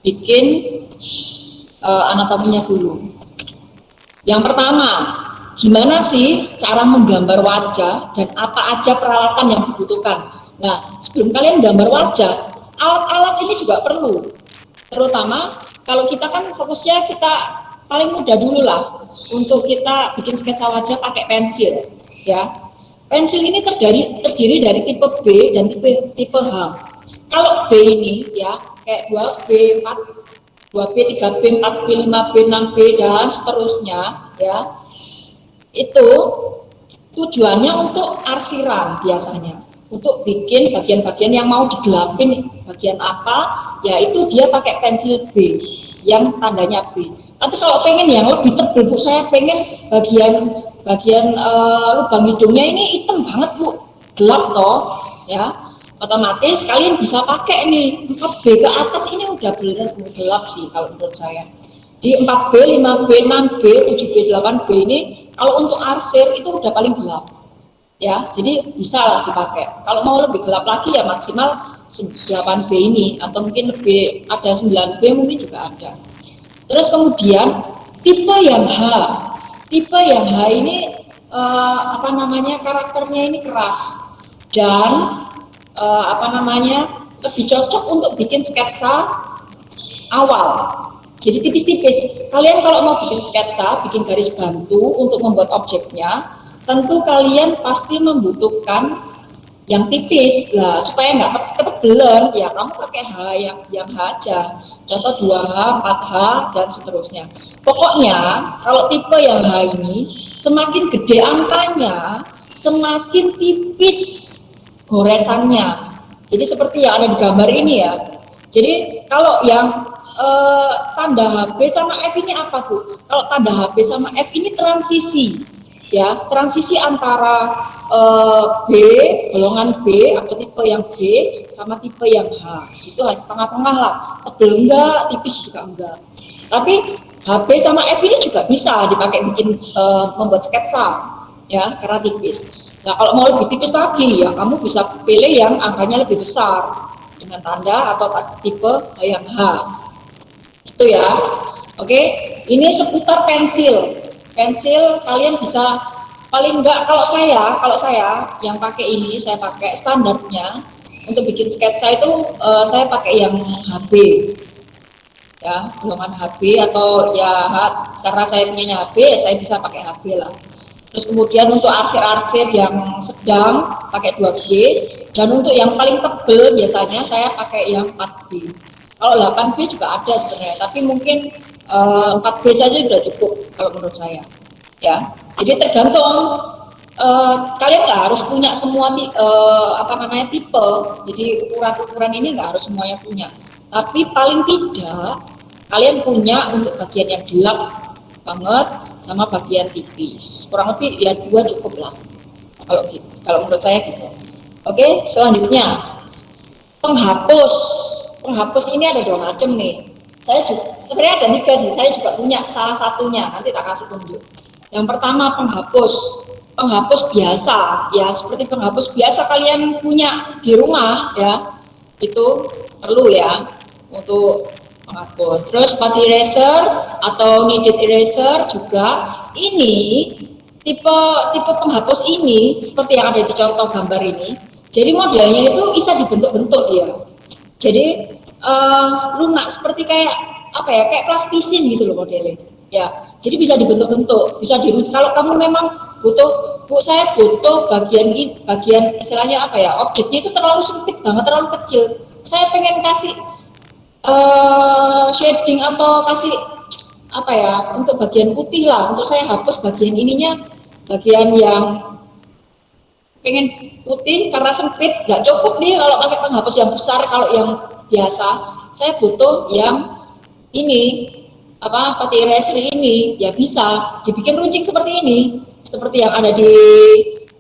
bikin anatominya dulu. Yang pertama, gimana sih cara menggambar wajah dan apa aja peralatan yang dibutuhkan. Nah, sebelum kalian gambar wajah, alat-alat ini juga perlu. Terutama kalau kita kan fokusnya kita paling mudah dulu lah untuk kita bikin sketsa wajah pakai pensil, ya. Pensil ini terdiri dari tipe B dan tipe H. Kalau B ini ya kayak 2B, 2B, 3B, 4B, 5B, 6B dan seterusnya ya. Itu tujuannya untuk arsiran biasanya. Untuk bikin bagian-bagian yang mau digelapin bagian apa, ya itu dia pakai pensil B yang tandanya B. Tapi kalau pengen yang lebih tebal Bu, saya pengen bagian lubang hidungnya ini hitam banget Bu, gelap toh ya, otomatis kalian bisa pakai nih 4B ke atas ini udah benar gelap sih kalau menurut saya. Di 4B, 5B, 6B, 7B, 8B ini kalau untuk arsir itu udah paling gelap ya, jadi bisa lah dipakai. Kalau mau lebih gelap lagi ya maksimal 8B ini, atau mungkin lebih ada 9B mungkin juga ada. Terus kemudian tipe yang H ini karakternya ini keras dan lebih cocok untuk bikin sketsa awal. Jadi tipis-tipis. Kalian kalau mau bikin sketsa, bikin garis bantu untuk membuat objeknya, tentu kalian pasti membutuhkan yang tipis lah, supaya nggak ketebelan ya kamu pakai H yang H aja, contoh 2H, 4H dan seterusnya. Pokoknya kalau tipe yang H ini semakin gede angkanya semakin tipis goresannya, jadi seperti yang ada di gambar ini ya. Jadi kalau yang tanda HB sama F ini apa Bu? Kalau tanda HB sama F ini transisi ya, transisi antara B, golongan B atau tipe yang B sama tipe yang H, itu tengah-tengah lah, tebel enggak, tipis juga enggak. Tapi HB sama F ini juga bisa dipakai bikin membuat sketsa ya, karena tipis. Nah kalau mau lebih tipis lagi ya kamu bisa pilih yang angkanya lebih besar dengan tanda atau tipe yang H itu ya. Oke, ini seputar pensil kalian bisa paling enggak, kalau saya yang pakai ini, saya pakai standarnya untuk bikin sketsa itu saya pakai yang HB ya, golongan HB atau ya karena saya punya HB ya saya bisa pakai HB lah. Terus kemudian untuk arsir-arsir yang sedang pakai 2B, dan untuk yang paling tebel biasanya saya pakai yang 4B. Kalau 8B juga ada sebenarnya, tapi mungkin 4B saja sudah cukup kalau menurut saya ya. Jadi tergantung kalian nggak harus punya semua tipe, jadi ukuran ini nggak harus semuanya punya, tapi paling tidak kalian punya untuk bagian yang gelap banget sama bagian tipis, kurang lebih ya 2 cukup lah kalau menurut saya gitu. Oke, selanjutnya penghapus ini ada 2 macam nih. Saya juga sebenarnya ada 3 sih, saya juga punya salah satunya, nanti tak kasih tunjuk. Yang pertama penghapus biasa ya, seperti penghapus biasa kalian punya di rumah ya, itu perlu ya untuk penghapus. Terus spot eraser atau kneaded eraser juga, ini tipe penghapus ini seperti yang ada di contoh gambar ini. Jadi modelnya itu bisa dibentuk-bentuk ya. Jadi lunak seperti kayak kayak plastisin gitu loh modelnya. Ya, jadi bisa dibentuk-bentuk, bisa dirunut. Kalau kamu memang butuh, Bu, saya butuh bagian istilahnya objeknya itu terlalu sempit banget, terlalu kecil. Saya pengen kasih shading atau kasih untuk bagian putih lah, untuk saya hapus bagian ininya, bagian yang pengen putih karena sempit, nggak cukup nih kalau pakai penghapus yang besar. Kalau yang biasa saya butuh yang ini putih eraser ini, ya bisa dibikin runcing seperti ini, seperti yang ada di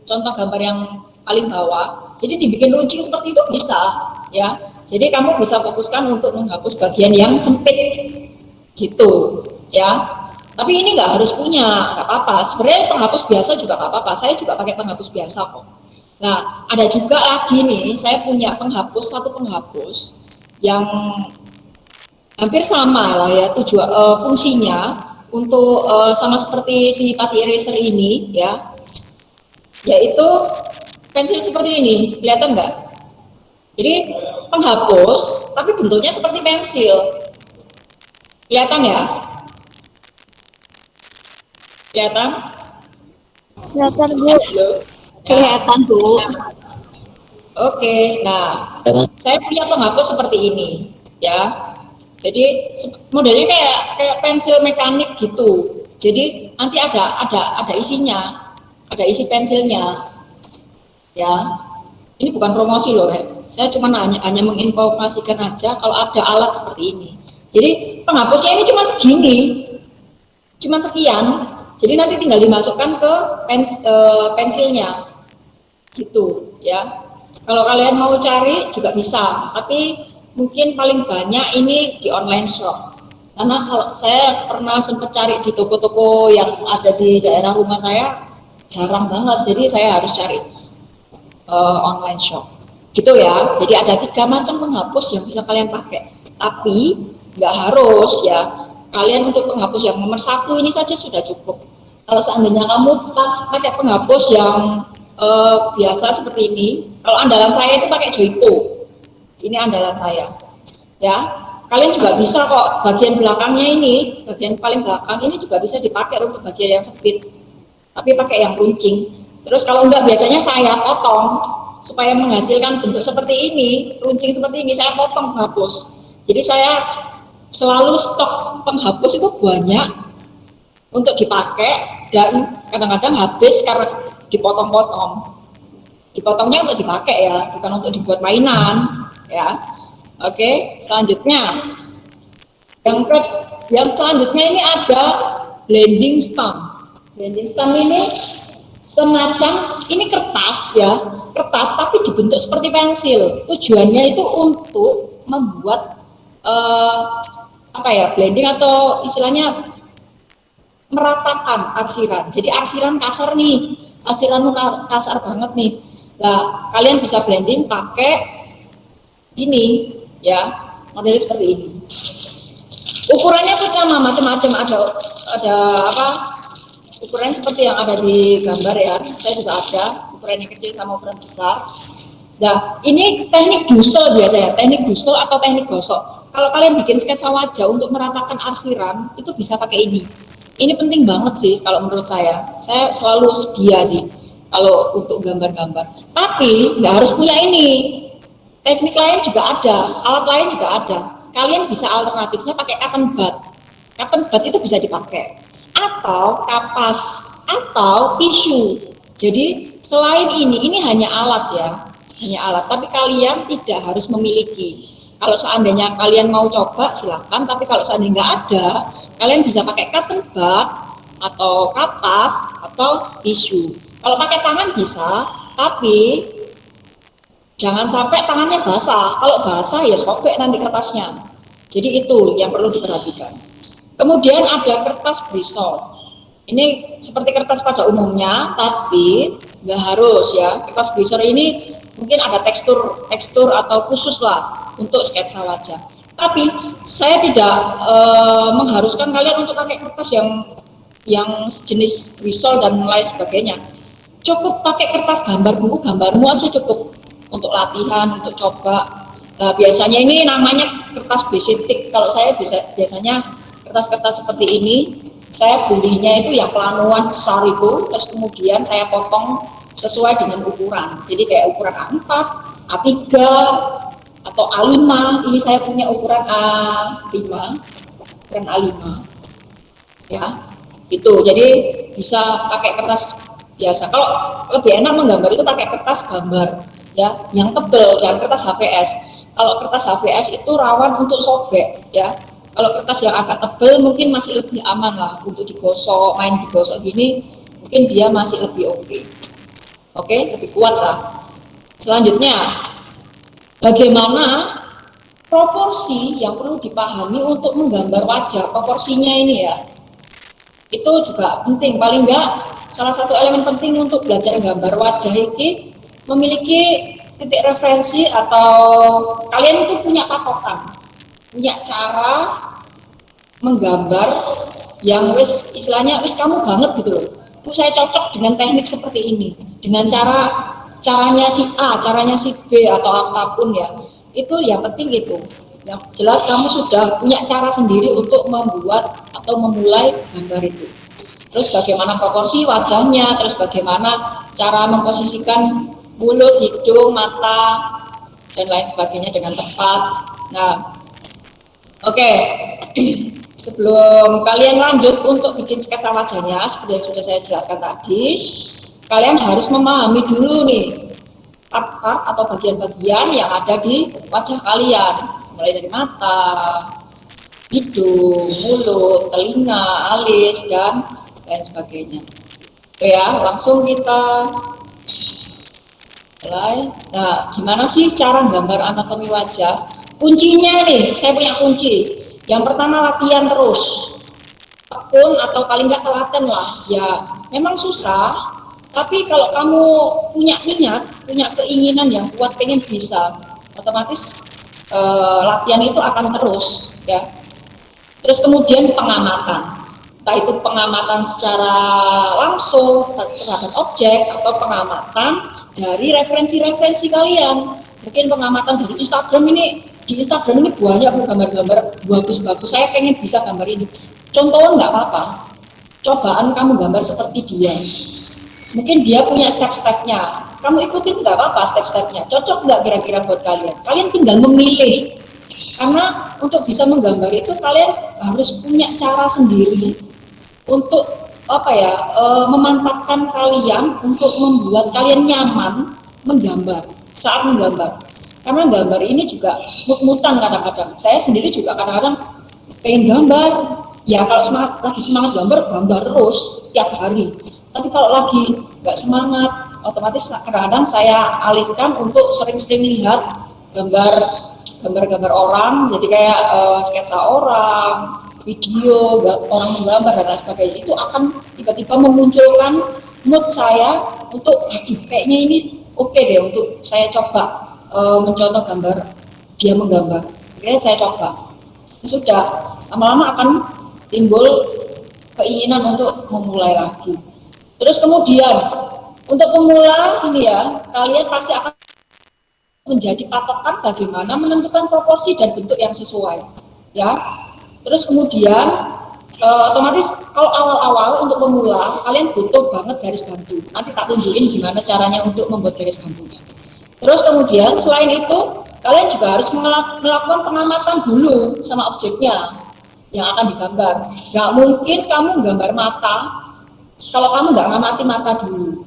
contoh gambar yang paling bawah. Jadi dibikin runcing seperti itu bisa ya. Jadi kamu bisa fokuskan untuk menghapus bagian yang sempit gitu ya. Tapi ini nggak harus punya, nggak apa-apa. Sebenarnya penghapus biasa juga nggak apa-apa. Saya juga pakai penghapus biasa kok. Nah, ada juga lagi nih, saya punya satu penghapus yang hampir sama lah ya fungsinya untuk sama seperti si putty eraser ini ya, yaitu pensil seperti ini, kelihatan nggak? Jadi penghapus tapi bentuknya seperti pensil, kelihatan ya? Kelihatan? Kelihatan Bu. Kelihatan Bu. Oke, nah saya punya penghapus seperti ini ya. Jadi modelnya kayak pensil mekanik gitu. Jadi nanti ada isinya, ada isi pensilnya ya. Ini bukan promosi loh, saya cuma hanya menginformasikan aja kalau ada alat seperti ini. Jadi penghapusnya ini cuma segini, cuma sekian. Jadi nanti tinggal dimasukkan ke pensilnya gitu ya. Kalau kalian mau cari juga bisa, tapi mungkin paling banyak ini di online shop. Karena kalau saya pernah sempat cari di toko-toko yang ada di daerah rumah saya, jarang banget. Jadi saya harus cari online shop. Gitu ya. Jadi ada 3 macam penghapus yang bisa kalian pakai. Tapi nggak harus ya. Kalian untuk penghapus yang nomor 1 ini saja sudah cukup. Kalau seandainya kamu pakai penghapus yang biasa seperti ini, kalau andalan saya itu pakai Joico. Ini andalan saya. Ya, kalian juga bisa kok bagian belakangnya ini, bagian paling belakang ini juga bisa dipakai untuk bagian yang sempit. Tapi pakai yang runcing. Terus kalau enggak, biasanya saya potong supaya menghasilkan bentuk seperti ini, runcing seperti ini, saya potong penghapus. Jadi saya selalu stok penghapus itu banyak untuk dipakai dan kadang-kadang habis karena dipotong-potong. Dipotongnya untuk dipakai ya, bukan untuk dibuat mainan ya. Oke, selanjutnya yang selanjutnya ini ada blending stamp. Blending stamp ini semacam ini kertas ya, kertas tapi dibentuk seperti pensil. Tujuannya itu untuk membuat blending atau istilahnya meratakan arsiran. Jadi arsiran kasar nih, arsiranmu kasar banget nih. Nah, kalian bisa blending pakai ini ya, modelnya seperti ini. Ukurannya pun sama, macam-macam, ada ukurannya seperti yang ada di gambar ya. Saya juga ada ukuran yang kecil sama ukuran besar. Nah, ini teknik dusel biasanya, teknik dusel atau teknik gosok. Kalau kalian bikin sketsa wajah untuk meratakan arsiran, itu bisa pakai ini. Ini penting banget sih kalau menurut saya. Saya selalu sedia sih kalau untuk gambar-gambar. Tapi nggak harus punya ini. Teknik lain juga ada, alat lain juga ada. Kalian bisa alternatifnya pakai cotton bud. Cotton bud itu bisa dipakai. Atau kapas, atau tisu. Jadi selain ini hanya alat ya. Hanya alat, tapi kalian tidak harus memiliki. Kalau seandainya kalian mau coba silakan, tapi kalau seandainya nggak ada, kalian bisa pakai cotton bud atau kapas atau tisu. Kalau pakai tangan bisa, tapi jangan sampai tangannya basah. Kalau basah ya sobek nanti kertasnya. Jadi itu yang perlu diperhatikan. Kemudian ada kertas brisol. Ini seperti kertas pada umumnya, tapi nggak harus ya. Kertas brisol ini mungkin ada tekstur atau khusus lah untuk sketsa wajah. Tapi saya tidak mengharuskan kalian untuk pakai kertas yang sejenis brisol dan lain sebagainya. Cukup pakai kertas gambar buku gambarmu aja cukup untuk latihan, untuk coba. Nah, biasanya ini namanya kertas basic. Kalau saya biasanya kertas-kertas seperti ini, saya belinya itu yang planuan besar itu, terus kemudian saya potong sesuai dengan ukuran. Jadi kayak ukuran A4, A3, atau A5. Ini saya punya ukuran A5, ukuran A5. Ya, itu. Jadi bisa pakai kertas biasa. Kalau lebih enak menggambar itu pakai kertas gambar ya, yang tebal, jangan kertas HVS. Kalau kertas HVS itu rawan untuk sobek ya. Kalau kertas yang agak tebal mungkin masih lebih aman lah untuk digosok, main digosok gini, mungkin dia masih lebih oke, lebih kuat lah. Selanjutnya, bagaimana proporsi yang perlu dipahami untuk menggambar wajah, proporsinya ini ya. Itu juga penting, paling enggak salah satu elemen penting untuk belajar gambar wajah ini memiliki titik referensi atau kalian itu punya patokan. punya cara menggambar yang wis istilahnya wis kamu banget gitu loh. Bu, saya cocok dengan teknik seperti ini, dengan caranya si A, caranya si B atau apapun ya. Itu yang penting itu. Yang jelas kamu sudah punya cara sendiri untuk membuat atau memulai gambar itu. Terus bagaimana proporsi wajahnya, terus bagaimana cara memposisikan mulut, hidung, mata, dan lain sebagainya dengan tepat. Nah, oke. Sebelum kalian lanjut untuk bikin sketsa wajahnya, seperti yang sudah saya jelaskan tadi, kalian harus memahami dulu nih part-part atau bagian-bagian yang ada di wajah kalian, mulai dari mata, hidung, mulut, telinga, alis, dan lain sebagainya. Oke ya, langsung kita mulai. Nah, gimana sih cara gambar anatomi wajah? Kuncinya nih, saya punya kunci. Yang pertama latihan terus, tekun atau paling nggak telaten lah. Ya, memang susah, tapi kalau kamu punya niat, punya keinginan yang kuat, pengen bisa, otomatis latihan itu akan terus, ya. Terus kemudian pengamatan, entah itu pengamatan secara langsung terhadap objek atau pengamatan dari referensi-referensi kalian. Mungkin pengamatan dari Instagram ini, di Instagram ini banyak gambar-gambar bagus-bagus, saya pengen bisa gambar ini. Contohnya nggak apa-apa, cobaan kamu gambar seperti dia. Mungkin dia punya step-stepnya, kamu ikutin nggak apa-apa step-stepnya, cocok nggak kira-kira buat kalian. Kalian tinggal memilih, karena untuk bisa menggambar itu kalian harus punya cara sendiri untuk apa ya, memantapkan kalian untuk membuat kalian nyaman menggambar saat menggambar. Karena gambar ini juga mut-mutan kadang-kadang. Saya sendiri juga kadang-kadang pengen gambar, ya kalau lagi semangat gambar terus tiap hari. Tapi kalau lagi nggak semangat, otomatis kadang-kadang saya alihkan untuk sering-sering lihat gambar-gambar orang, jadi kayak sketsa orang, video orang menggambar dan lain sebagainya. Itu akan tiba-tiba memunculkan mood saya untuk kayaknya ini oke deh untuk saya coba mencontoh gambar dia menggambar. Akhirnya saya coba. Sudah lama-lama akan timbul keinginan untuk memulai lagi. Terus kemudian untuk pemula ini ya, kalian pasti akan menjadi patokan bagaimana menentukan proporsi dan bentuk yang sesuai, ya. Terus kemudian otomatis kalau awal-awal untuk pemula kalian butuh banget garis bantu. Nanti tak tunjukin gimana caranya untuk membuat garis bantunya. Terus kemudian selain itu kalian juga harus melakukan pengamatan dulu sama objeknya yang akan digambar. Nggak mungkin kamu gambar mata kalau kamu nggak ngamati mata dulu.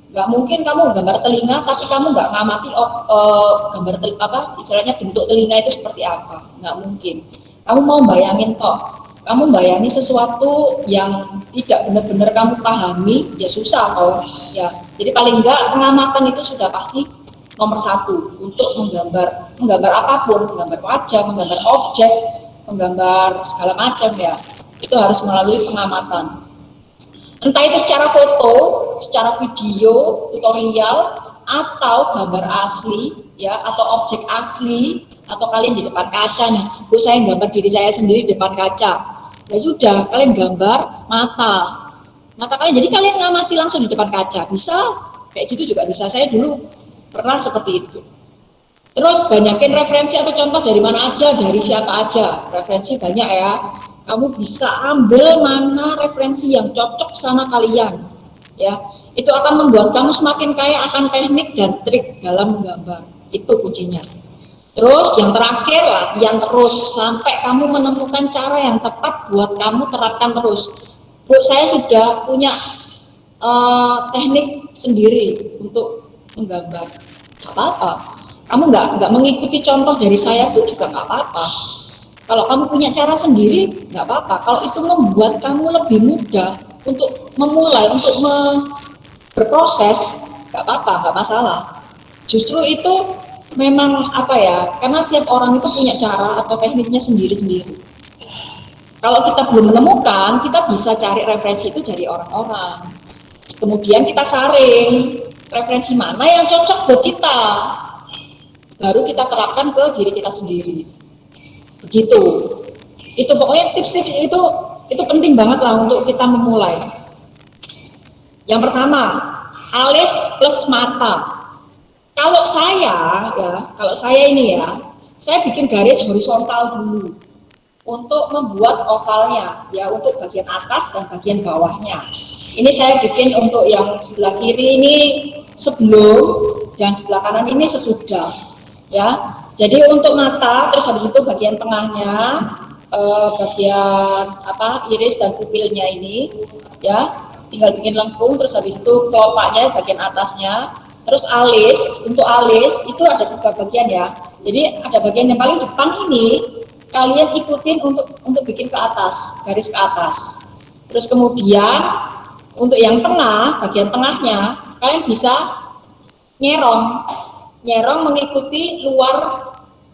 Nggak mungkin kamu gambar telinga tapi kamu nggak ngamati gambar istilahnya bentuk telinga itu seperti apa. Nggak mungkin. Kamu mau bayangin toh, kamu bayangi sesuatu yang tidak benar-benar kamu pahami, ya susah toh, ya. Jadi paling enggak pengamatan itu sudah pasti nomor satu untuk menggambar apapun, menggambar wajah, menggambar objek, menggambar segala macam ya. Itu harus melalui pengamatan. Entah itu secara foto, secara video, tutorial, atau gambar asli, ya, atau objek asli, atau kalian di depan kaca nih, Bu saya gambar diri saya sendiri di depan kaca. Ya sudah, kalian gambar mata kalian, jadi kalian ngamati langsung di depan kaca, bisa, kayak gitu juga bisa. Saya dulu pernah seperti itu. Terus banyakin referensi atau contoh dari mana aja, dari siapa aja. Referensi banyak ya. Kamu bisa ambil mana referensi yang cocok sama kalian. Ya, itu akan membuat kamu semakin kaya akan teknik dan trik dalam menggambar. Itu kuncinya. Terus yang terakhir latihan terus sampai kamu menemukan cara yang tepat buat kamu terapkan terus. Bu, saya sudah punya teknik sendiri untuk menggambar. Gak apa-apa. Kamu nggak mengikuti contoh dari saya pun juga nggak apa-apa. Kalau kamu punya cara sendiri nggak apa-apa. Kalau itu membuat kamu lebih mudah untuk memulai, untuk berproses, nggak apa-apa, nggak masalah. Justru itu memang apa ya? Karena tiap orang itu punya cara atau tekniknya sendiri-sendiri. Kalau kita belum menemukan, kita bisa cari referensi itu dari orang-orang. Kemudian kita saring referensi mana yang cocok buat kita, baru kita terapkan ke diri kita sendiri. begitu. Itu pokoknya tips-tips itu penting banget lah untuk kita memulai. Yang pertama, alis plus mata. Kalau saya ini ya, saya bikin garis horizontal dulu untuk membuat ovalnya, ya, untuk bagian atas dan bagian bawahnya. Ini saya bikin untuk yang sebelah kiri ini sebelum dan sebelah kanan ini sesudah, ya. Jadi untuk mata, terus habis itu bagian tengahnya, bagian iris dan pupilnya ini, ya, tinggal bikin lengkung, terus habis itu kelopaknya bagian atasnya. Terus alis, untuk alis itu ada 3 bagian ya. Jadi ada bagian yang paling depan ini kalian ikutin untuk bikin ke atas, garis ke atas. Terus kemudian untuk yang tengah, bagian tengahnya kalian bisa nyerong mengikuti luar.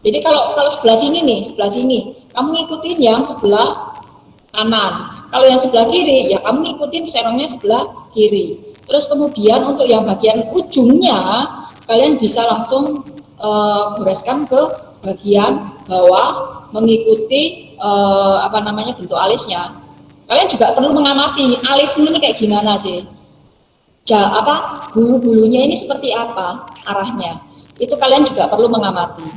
Jadi kalau sebelah sini nih, sebelah sini, kamu ngikutin yang sebelah kanan. Kalau yang sebelah kiri, ya kamu ngikutin serongnya sebelah kiri. Terus kemudian untuk yang bagian ujungnya, kalian bisa langsung goreskan ke bagian bawah mengikuti bentuk alisnya. Kalian juga perlu mengamati alisnya ini kayak gimana sih, bulu-bulunya ini seperti apa arahnya. Itu kalian juga perlu mengamati.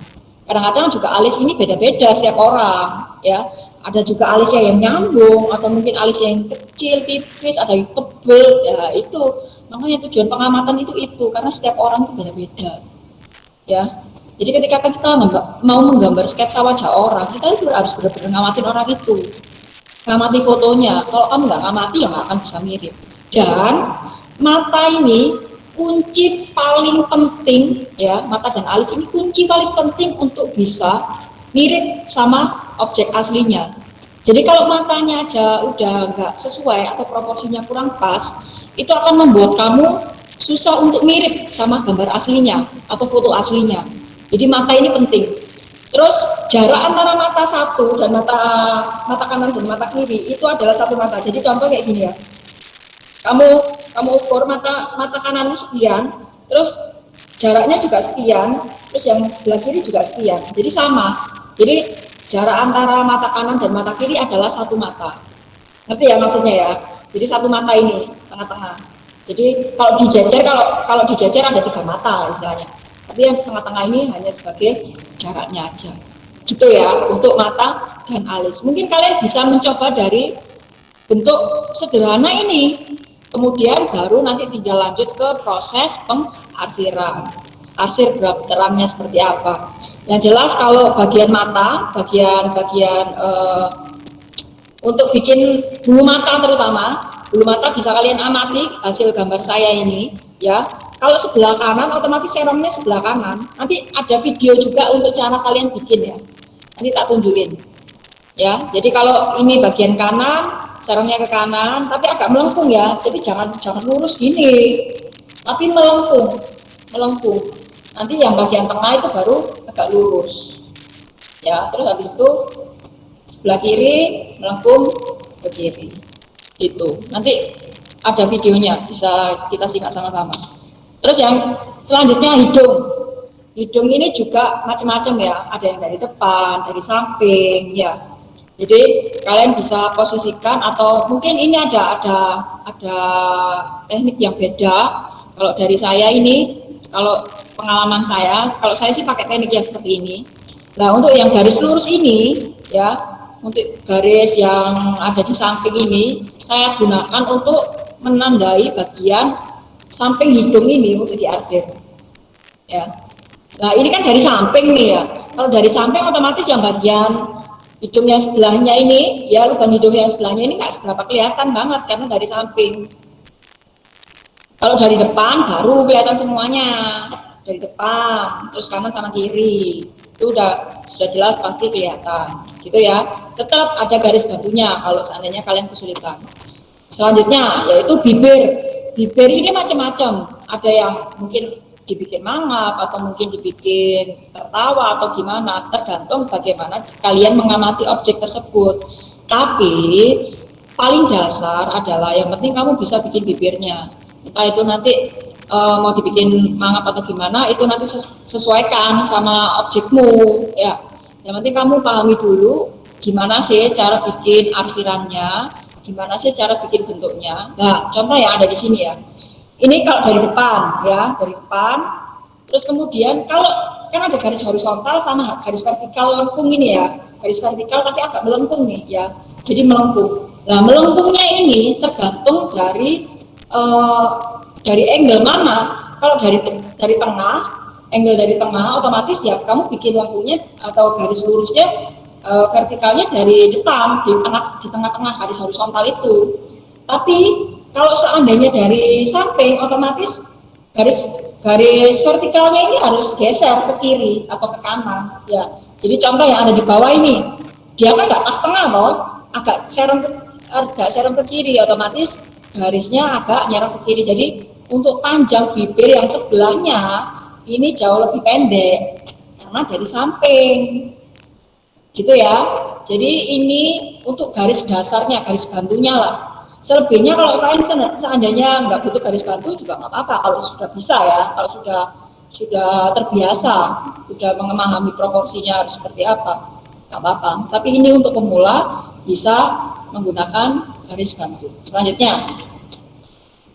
Kadang-kadang juga alis ini beda-beda setiap orang, ya. Ada juga alisnya yang nyambung, atau mungkin alisnya yang kecil, tipis, ada yang tebel, ya itu. Makanya tujuan pengamatan itu, karena setiap orang itu beda-beda, ya. Jadi ketika kita mau menggambar sketsa wajah orang, kita itu harus benar-benar ngamatin orang itu, ngamati fotonya. Kalau kamu nggak ngamati, ya nggak akan bisa mirip. Dan mata ini kunci paling penting, ya, mata dan alis ini kunci paling penting untuk bisa mirip sama objek aslinya. Jadi kalau matanya aja udah nggak sesuai atau proporsinya kurang pas, itu akan membuat kamu susah untuk mirip sama gambar aslinya atau foto aslinya. Jadi mata ini penting. Terus jarak antara mata satu dan mata kanan dan mata kiri itu adalah satu mata. Jadi contoh kayak gini ya. Kamu ukur mata kananmu sekian, terus jaraknya juga sekian, terus yang sebelah kiri juga sekian. Jadi sama. Jadi jarak antara mata kanan dan mata kiri adalah satu mata. Ngerti ya maksudnya ya? Jadi satu mata ini tengah-tengah. Jadi kalau dijejer ada 3 mata istilahnya. Tapi yang tengah-tengah ini hanya sebagai jaraknya aja. Gitu ya untuk mata dan alis. Mungkin kalian bisa mencoba dari bentuk sederhana ini. Kemudian baru nanti tinggal lanjut ke proses pengarsiran. Arsir terangnya seperti apa. Yang jelas kalau bagian mata, bagian untuk bikin bulu mata terutama, bulu mata bisa kalian amati hasil gambar saya ini, ya. Kalau sebelah kanan otomatis serongnya sebelah kanan. Nanti ada video juga untuk cara kalian bikin ya. Nanti tak tunjukin. Ya, jadi kalau ini bagian kanan, serongnya ke kanan, tapi agak melengkung ya. Jadi jangan lurus gini, tapi melengkung. Nanti yang bagian tengah itu baru agak lurus. Ya, terus habis itu sebelah kiri melengkung ke kiri. Gitu. Nanti ada videonya, bisa kita simak sama-sama. Terus yang selanjutnya hidung. Hidung ini juga macam-macam ya. Ada yang dari depan, dari samping, ya. Jadi kalian bisa posisikan atau mungkin ini ada teknik yang beda. Kalau dari saya ini, kalau pengalaman saya, kalau saya sih pakai teknik yang seperti ini. Nah untuk yang garis lurus ini, ya, untuk garis yang ada di samping ini, saya gunakan untuk menandai bagian samping hidung ini untuk diarsir. Ya. Nah ini kan dari samping nih ya. Kalau dari samping otomatis yang bagian hidung yang sebelahnya ini, ya lubang hidung yang sebelahnya ini nggak seberapa kelihatan banget karena dari samping. Kalau dari depan baru kelihatan semuanya, dari depan, terus kanan sama kiri, itu sudah jelas pasti kelihatan, gitu ya. Tetap ada garis bantunya kalau seandainya kalian kesulitan. Selanjutnya yaitu bibir. Bibir ini macam-macam, ada yang mungkin dibikin mangap atau mungkin dibikin tertawa atau gimana, tergantung bagaimana kalian mengamati objek tersebut. Tapi paling dasar adalah yang penting kamu bisa bikin bibirnya. Entah itu nanti mau dibikin mangap atau gimana, itu nanti sesuaikan sama objekmu ya. Yang penting kamu pahami dulu gimana sih cara bikin arsirannya, gimana sih cara bikin bentuknya. Nah, contoh yang ada di sini ya. Ini kalau dari depan ya, dari depan. Terus kemudian kalau kan ada garis horizontal sama garis vertikal lengkung ini ya. Garis vertikal tapi agak melengkung nih ya. Jadi melengkung. Nah, melengkungnya ini tergantung dari angle mana. Kalau dari tengah, angle dari tengah otomatis ya kamu bikin lengkungnya atau garis lurusnya vertikalnya dari depan di tengah-tengah garis horizontal itu. Tapi kalau seandainya dari samping otomatis garis vertikalnya ini harus geser ke kiri atau ke kanan ya. Jadi contoh yang ada di bawah ini dia kan nggak pas tengah loh, agak serong ke kiri, otomatis garisnya agak nyerong ke kiri. Jadi untuk panjang bibir yang sebelahnya ini jauh lebih pendek karena dari samping gitu ya. Jadi ini untuk garis dasarnya, garis bantunya lah. Selebihnya kalau kalian seandainya nggak butuh garis bantu juga nggak apa-apa kalau sudah bisa ya, kalau sudah terbiasa, sudah memahami proporsinya harus seperti apa, nggak apa-apa. Tapi ini untuk pemula bisa menggunakan garis bantu. Selanjutnya,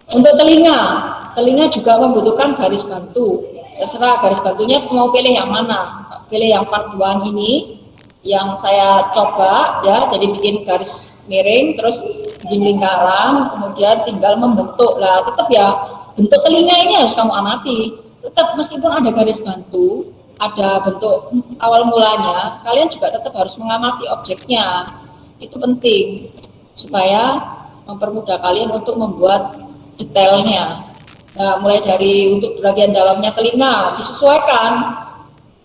untuk telinga juga membutuhkan garis bantu. Terserah garis bantunya mau pilih yang mana, pilih yang part 2 ini, yang saya coba ya, jadi bikin garis miring, terus bikin lingkaran, kemudian tinggal membentuk lah. Tetap ya, bentuk telinga ini harus kamu amati. Tetap meskipun ada garis bantu, ada bentuk awal mulanya, kalian juga tetap harus mengamati objeknya. Itu penting supaya mempermudah kalian untuk membuat detailnya. Nah, mulai dari untuk bagian dalamnya telinga disesuaikan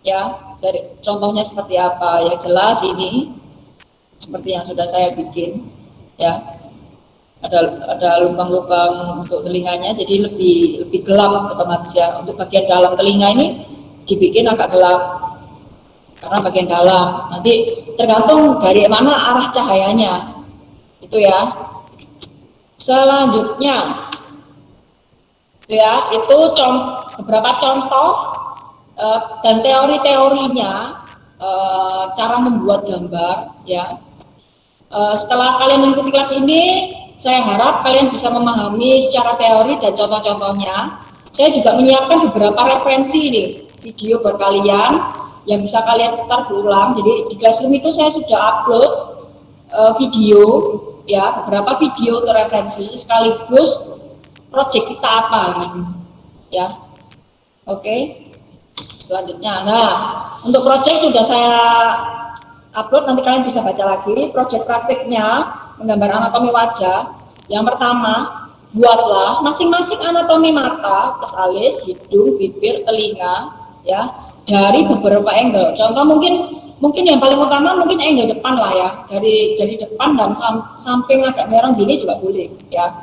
ya, dari contohnya seperti apa yang jelas ini seperti yang sudah saya bikin ya. Ada lubang-lubang untuk telinganya, jadi lebih gelap otomatis ya. Untuk bagian dalam telinga ini dibikin agak gelap karena bagian dalam. Nanti tergantung dari mana arah cahayanya itu ya. Selanjutnya ya, itu beberapa contoh dan teori-teorinya cara membuat gambar ya. Setelah kalian mengikuti kelas ini, saya harap kalian bisa memahami secara teori dan contoh-contohnya. Saya juga menyiapkan beberapa referensi nih, video buat kalian yang bisa kalian putar berulang. Jadi di Classroom itu saya sudah upload video ya, beberapa video untuk referensi sekaligus project kita apa hari ini ya. Oke. Selanjutnya, nah untuk project sudah saya upload, nanti kalian bisa baca lagi. Project praktiknya menggambar anatomi wajah. Yang pertama, buatlah masing-masing anatomi mata plus alis, hidung, bibir, telinga ya dari beberapa angle. Contoh mungkin yang paling utama mungkin angle depan lah ya, dari depan dan samping agak merah gini juga boleh ya.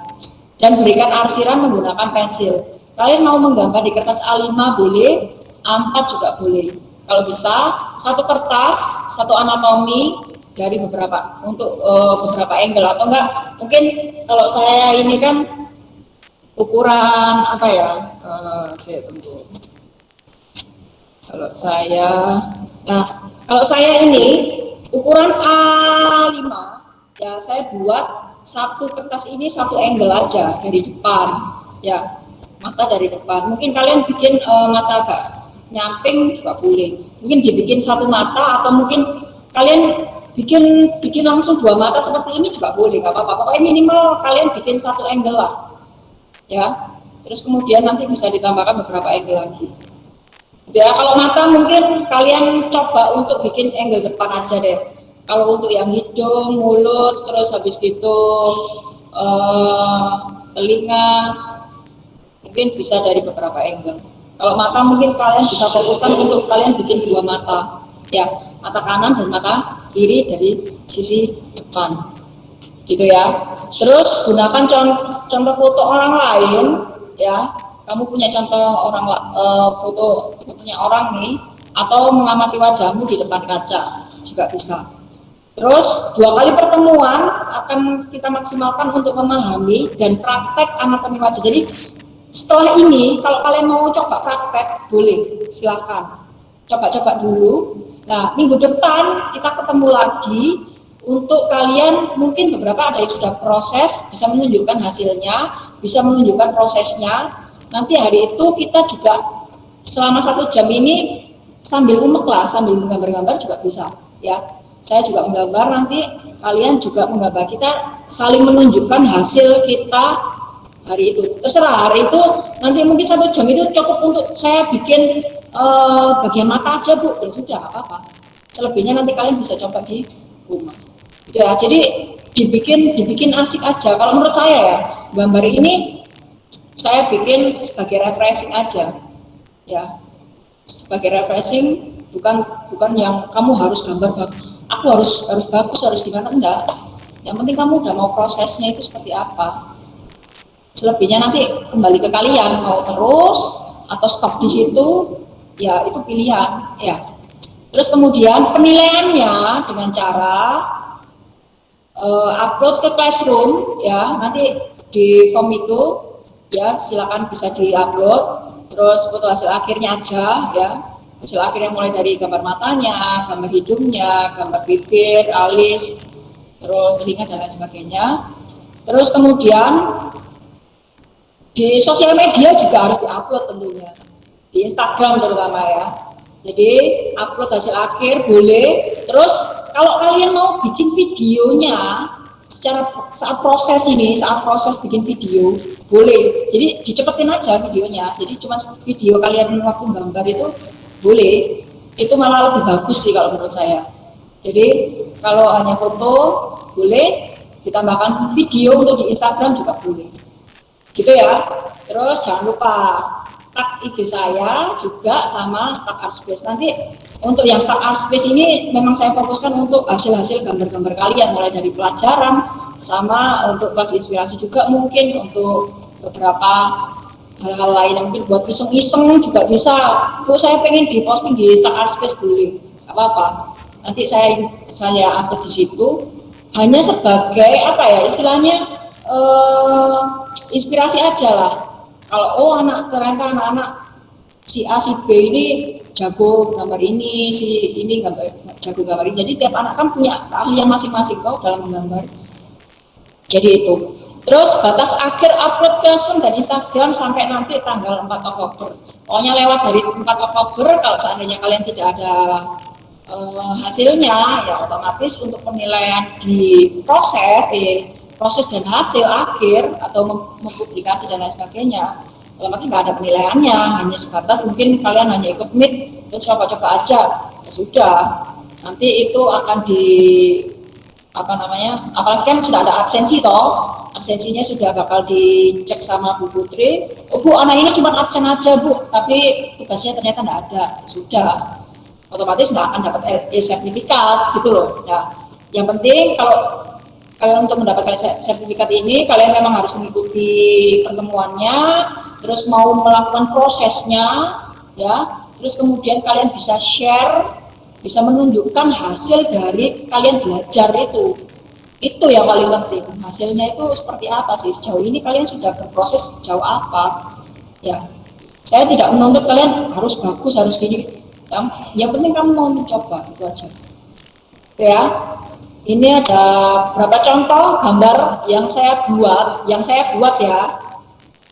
Dan berikan arsiran menggunakan pensil. Kalian mau menggambar di kertas A5 boleh, A4 juga boleh. Kalau bisa satu kertas, satu anatomi dari beberapa untuk beberapa angle, atau enggak mungkin kalau saya ini kan ukuran apa ya, saya tunggu. Kalau saya ini ukuran A5 ya, saya buat satu kertas ini satu angle aja dari depan ya, mata dari depan. Mungkin kalian bikin mata agak nyamping juga boleh, mungkin dibikin satu mata, atau mungkin kalian bikin langsung dua mata seperti ini juga boleh, nggak apa-apa. Pokoknya minimal kalian bikin satu angle lah ya. Terus kemudian nanti bisa ditambahkan beberapa angle lagi ya. Kalau mata mungkin kalian coba untuk bikin angle depan aja deh. Kalau untuk yang hidung, mulut, terus habis gitu telinga, mungkin bisa dari beberapa angle. Kalau mata mungkin kalian bisa fokuskan untuk kalian bikin dua mata ya, mata kanan dan mata kiri dari sisi depan gitu ya. Terus gunakan contoh foto orang lain ya. Kamu punya contoh fotonya orang nih, atau mengamati wajahmu di depan kaca juga bisa. Terus 2 kali pertemuan akan kita maksimalkan untuk memahami dan praktek anatomi wajah. Jadi setelah ini kalau kalian mau coba praktek boleh, silakan coba-coba dulu. Nah, minggu depan kita ketemu lagi untuk kalian, mungkin beberapa ada yang sudah proses, bisa menunjukkan hasilnya, bisa menunjukkan prosesnya. Nanti hari itu kita juga selama 1 jam ini sambil umek lah, sambil menggambar-gambar juga bisa ya. Saya juga menggambar, nanti kalian juga menggambar, kita saling menunjukkan hasil kita hari itu. Terserah hari itu, nanti mungkin 1 jam itu cukup untuk saya bikin bagian mata aja Bu, ya sudah apa-apa. Selebihnya nanti kalian bisa coba di rumah. Ya, jadi dibikin asik aja. Kalau menurut saya ya, gambar ini saya bikin sebagai refreshing aja, ya, sebagai refreshing, bukan yang kamu harus gambar bagus, aku harus bagus, harus gimana, enggak. Yang penting kamu udah mau prosesnya itu seperti apa. Selebihnya nanti kembali ke kalian, mau terus atau stop di situ, ya itu pilihan, ya. Terus kemudian penilaiannya dengan cara upload ke Classroom, ya, nanti di form itu, ya, silakan bisa diupload. Terus foto hasil akhirnya aja, ya, hasil akhirnya mulai dari gambar matanya, gambar hidungnya, gambar bibir, alis, terus telinga dan lain sebagainya. Terus kemudian di sosial media juga harus diupload tentunya, di Instagram terutama ya. Jadi upload hasil akhir boleh. Terus kalau kalian mau bikin videonya saat proses bikin video boleh. Jadi dicepetin aja videonya. Jadi cuma video kalian waktu gambar itu boleh. Itu malah lebih bagus sih kalau menurut saya. Jadi kalau hanya foto boleh, ditambahkan video untuk di Instagram juga boleh. Gitu ya. Terus jangan lupa tag IG saya juga sama Stack Art Space. Nanti untuk yang Stack Art Space ini memang saya fokuskan untuk hasil-hasil gambar-gambar kalian, mulai dari pelajaran sama untuk kelas inspirasi juga, mungkin untuk beberapa hal-hal lain yang mungkin buat iseng-iseng juga bisa. Bu, saya pengen diposting di Stack Art Space boleh, nggak apa-apa. Nanti saya upload di situ hanya sebagai apa ya istilahnya, inspirasi aja lah. Kalau ternyata anak-anak si A si B ini jago gambar ini, si ini jago gambar ini. Jadi tiap anak kan punya keahlian masing-masing kok dalam menggambar. Jadi itu. Terus batas akhir upload ke Zoom dan Instagram sampai nanti tanggal 4 Oktober. Pokoknya lewat dari 4 Oktober, kalau seandainya kalian tidak ada hasilnya, ya otomatis untuk penilaian di proses dan hasil akhir atau mempublikasi dan lain sebagainya, otomatis nggak ada penilaiannya, hanya sebatas mungkin kalian hanya ikut meet terus coba-coba aja, ya sudah. Nanti itu akan apalagi kan sudah ada absensi absensinya sudah bakal dicek sama Bu Putri. Oh Bu, anak ini cuma absen aja Bu, tapi tugasnya ternyata nggak ada, ya sudah, otomatis nggak akan dapat sertifikat gitu loh. Nah, yang penting kalau kalian untuk mendapatkan sertifikat ini, kalian memang harus mengikuti pertemuannya, terus mau melakukan prosesnya, ya. Terus kemudian kalian bisa share, bisa menunjukkan hasil dari kalian belajar itu. Itu yang paling penting. Hasilnya itu seperti apa sih? Sejauh ini kalian sudah berproses sejauh apa? Ya. Saya tidak menuntut kalian harus bagus, harus gini. Yang penting kamu mau mencoba, itu aja. Ya. Ini ada beberapa contoh gambar yang saya buat ya.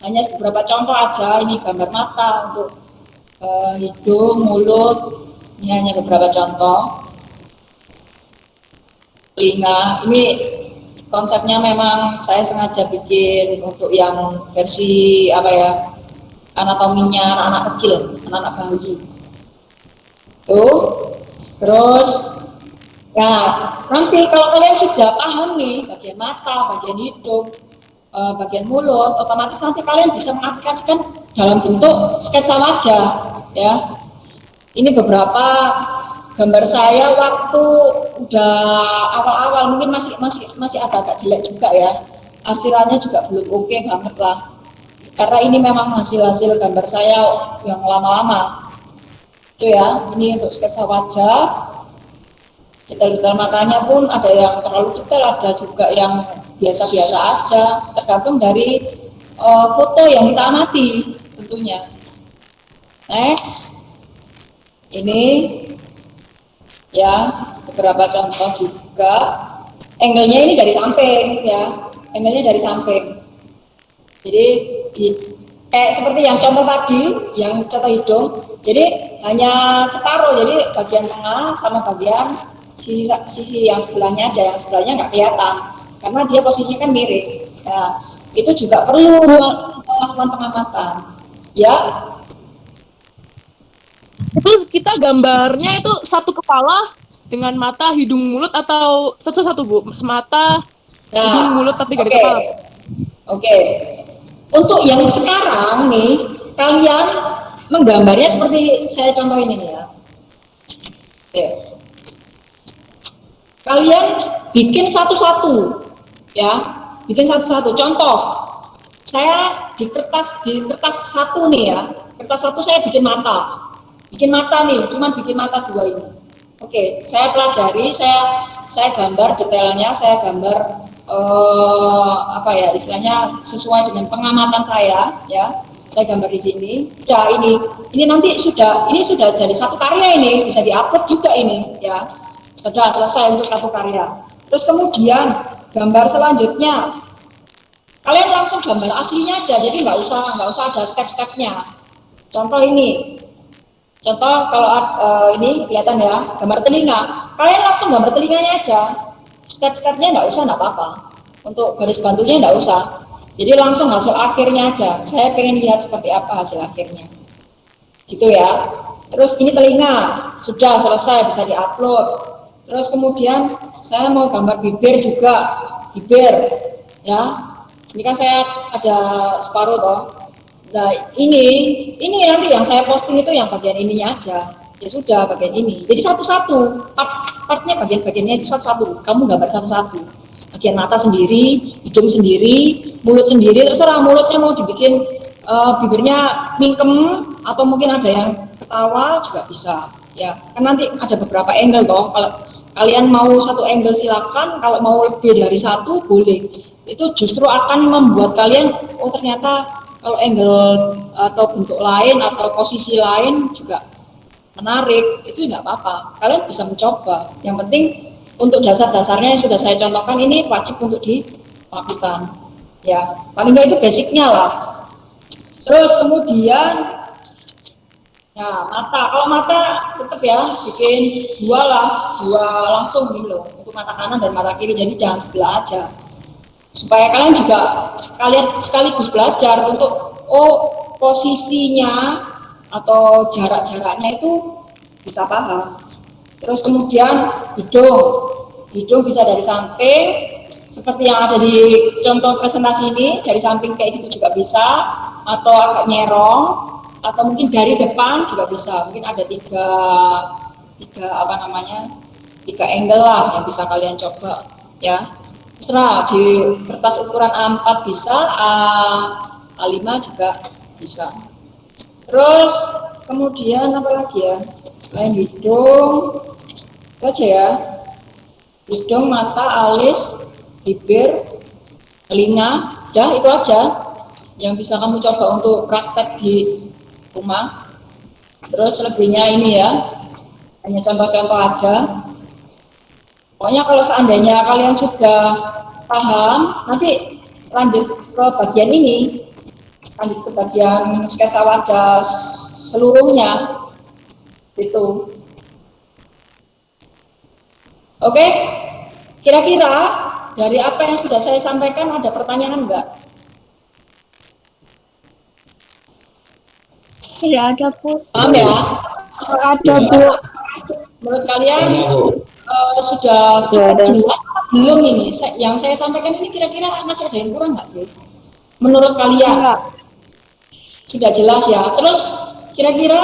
Hanya beberapa contoh aja, ini gambar mata untuk hidung, mulut, ini hanya beberapa contoh. Telinga, ini konsepnya memang saya sengaja bikin untuk yang versi apa ya, anatominya anak-anak kecil, anak-anak bayi. Tuh, terus nah, nanti kalau kalian sudah paham nih bagian mata, bagian hidung, bagian mulut, otomatis nanti kalian bisa mengaplikasikan dalam bentuk sketsa wajah, ya. Ini beberapa gambar saya waktu udah awal-awal, mungkin masih agak-agak jelek juga ya. Arsirannya juga belum oke banget lah. Karena ini memang hasil-hasil gambar saya yang lama-lama. Itu ya, ini untuk sketsa wajah. Detail-detail matanya pun ada yang terlalu detail, ada juga yang biasa-biasa aja, tergantung dari foto yang kita amati tentunya. Next, Ini ya beberapa contoh juga. Angle-nya ini dari samping ya, angle-nya dari samping. Jadi seperti yang contoh tadi, yang contoh hidung. Jadi hanya separuh, jadi bagian tengah sama bagian sisi yang sebelahnya aja, yang sebelahnya nggak kelihatan karena dia posisinya kan mirip. Nah, itu juga perlu melakukan pengamatan. Ya, Itu kita gambarnya itu satu kepala dengan mata, hidung, mulut atau satu-satu Bu? Mata, hidung, nah, mulut tapi gak ada oke, kepala. oke. Untuk yang sekarang nih, kalian menggambarnya seperti saya contoh ini ya. Oke. Kalian bikin satu-satu, ya, bikin satu-satu. Contoh, saya di kertas satu nih ya, kertas satu saya bikin mata nih, cuman bikin mata dua ini. Oke, saya pelajari, saya gambar detailnya, saya gambar apa ya istilahnya sesuai dengan pengamatan saya, ya. Saya gambar di sini. Udah ini nanti ini sudah jadi satu karya ini, bisa diupload juga ini, ya. Sudah selesai untuk satu karya. Terus kemudian gambar selanjutnya kalian langsung gambar aslinya aja, jadi nggak usah ada step-stepnya. Contoh ini, contoh kalau ini kelihatan ya, gambar telinga. Kalian langsung gambar telinganya aja, step-stepnya nggak usah, nggak apa-apa. Untuk garis bantunya nggak usah. Jadi langsung hasil akhirnya aja. Saya pengen lihat seperti apa hasil akhirnya, gitu ya. Terus ini telinga, sudah selesai bisa diupload. Terus kemudian saya mau gambar bibir juga, bibir, ya. Ini kan saya ada separuh toh. Nah ini nanti yang saya posting itu yang bagian ininya aja. Ya sudah bagian ini. Jadi satu-satu, partnya bagian-bagiannya itu satu-satu. Kamu gambar satu-satu. Bagian mata sendiri, hidung sendiri, mulut sendiri. Terserah mulutnya mau dibikin bibirnya mingkem atau mungkin ada yang ketawa juga bisa. Ya kan nanti ada beberapa angle toh. Kalau kalian mau satu angle silakan, kalau mau lebih dari satu boleh. Itu justru akan membuat kalian ternyata kalau angle atau bentuk lain atau posisi lain juga menarik, itu nggak apa-apa, kalian bisa mencoba. Yang penting untuk dasar-dasarnya yang sudah saya contohkan ini wajib untuk dilakukan, ya paling nggak itu basicnya lah. Terus kemudian nah mata, kalau mata tetap ya bikin dua langsung gitu loh, untuk mata kanan dan mata kiri, jadi jangan sebelah aja, supaya kalian juga sekaligus belajar untuk posisinya atau jaraknya itu bisa paham. Terus kemudian hidung bisa dari samping seperti yang ada di contoh presentasi ini, dari samping kayak gitu juga bisa, atau agak nyerong, atau mungkin dari depan juga bisa. Mungkin ada tiga angle lah yang bisa kalian coba, ya. Terserah, di kertas ukuran A4 bisa, A5 juga bisa. Terus kemudian apa lagi ya, selain hidung itu aja ya, hidung, mata, alis, bibir, telinga, udah itu aja yang bisa kamu coba untuk praktek di rumah. Terus selebihnya ini ya hanya contoh-contoh aja. Pokoknya kalau seandainya kalian sudah paham, nanti lanjut ke bagian ini, lanjut ke bagian sketsa wajah seluruhnya itu. Oke, kira-kira dari apa yang sudah saya sampaikan ada pertanyaan enggak? Tidak ada, Bu. Paham ya? Tidak ada, Bu. Menurut kalian sudah cukup jelas atau belum ini? Yang saya sampaikan ini kira-kira masih ada yang kurang nggak sih? Menurut kalian? Enggak. Sudah jelas ya. Terus kira-kira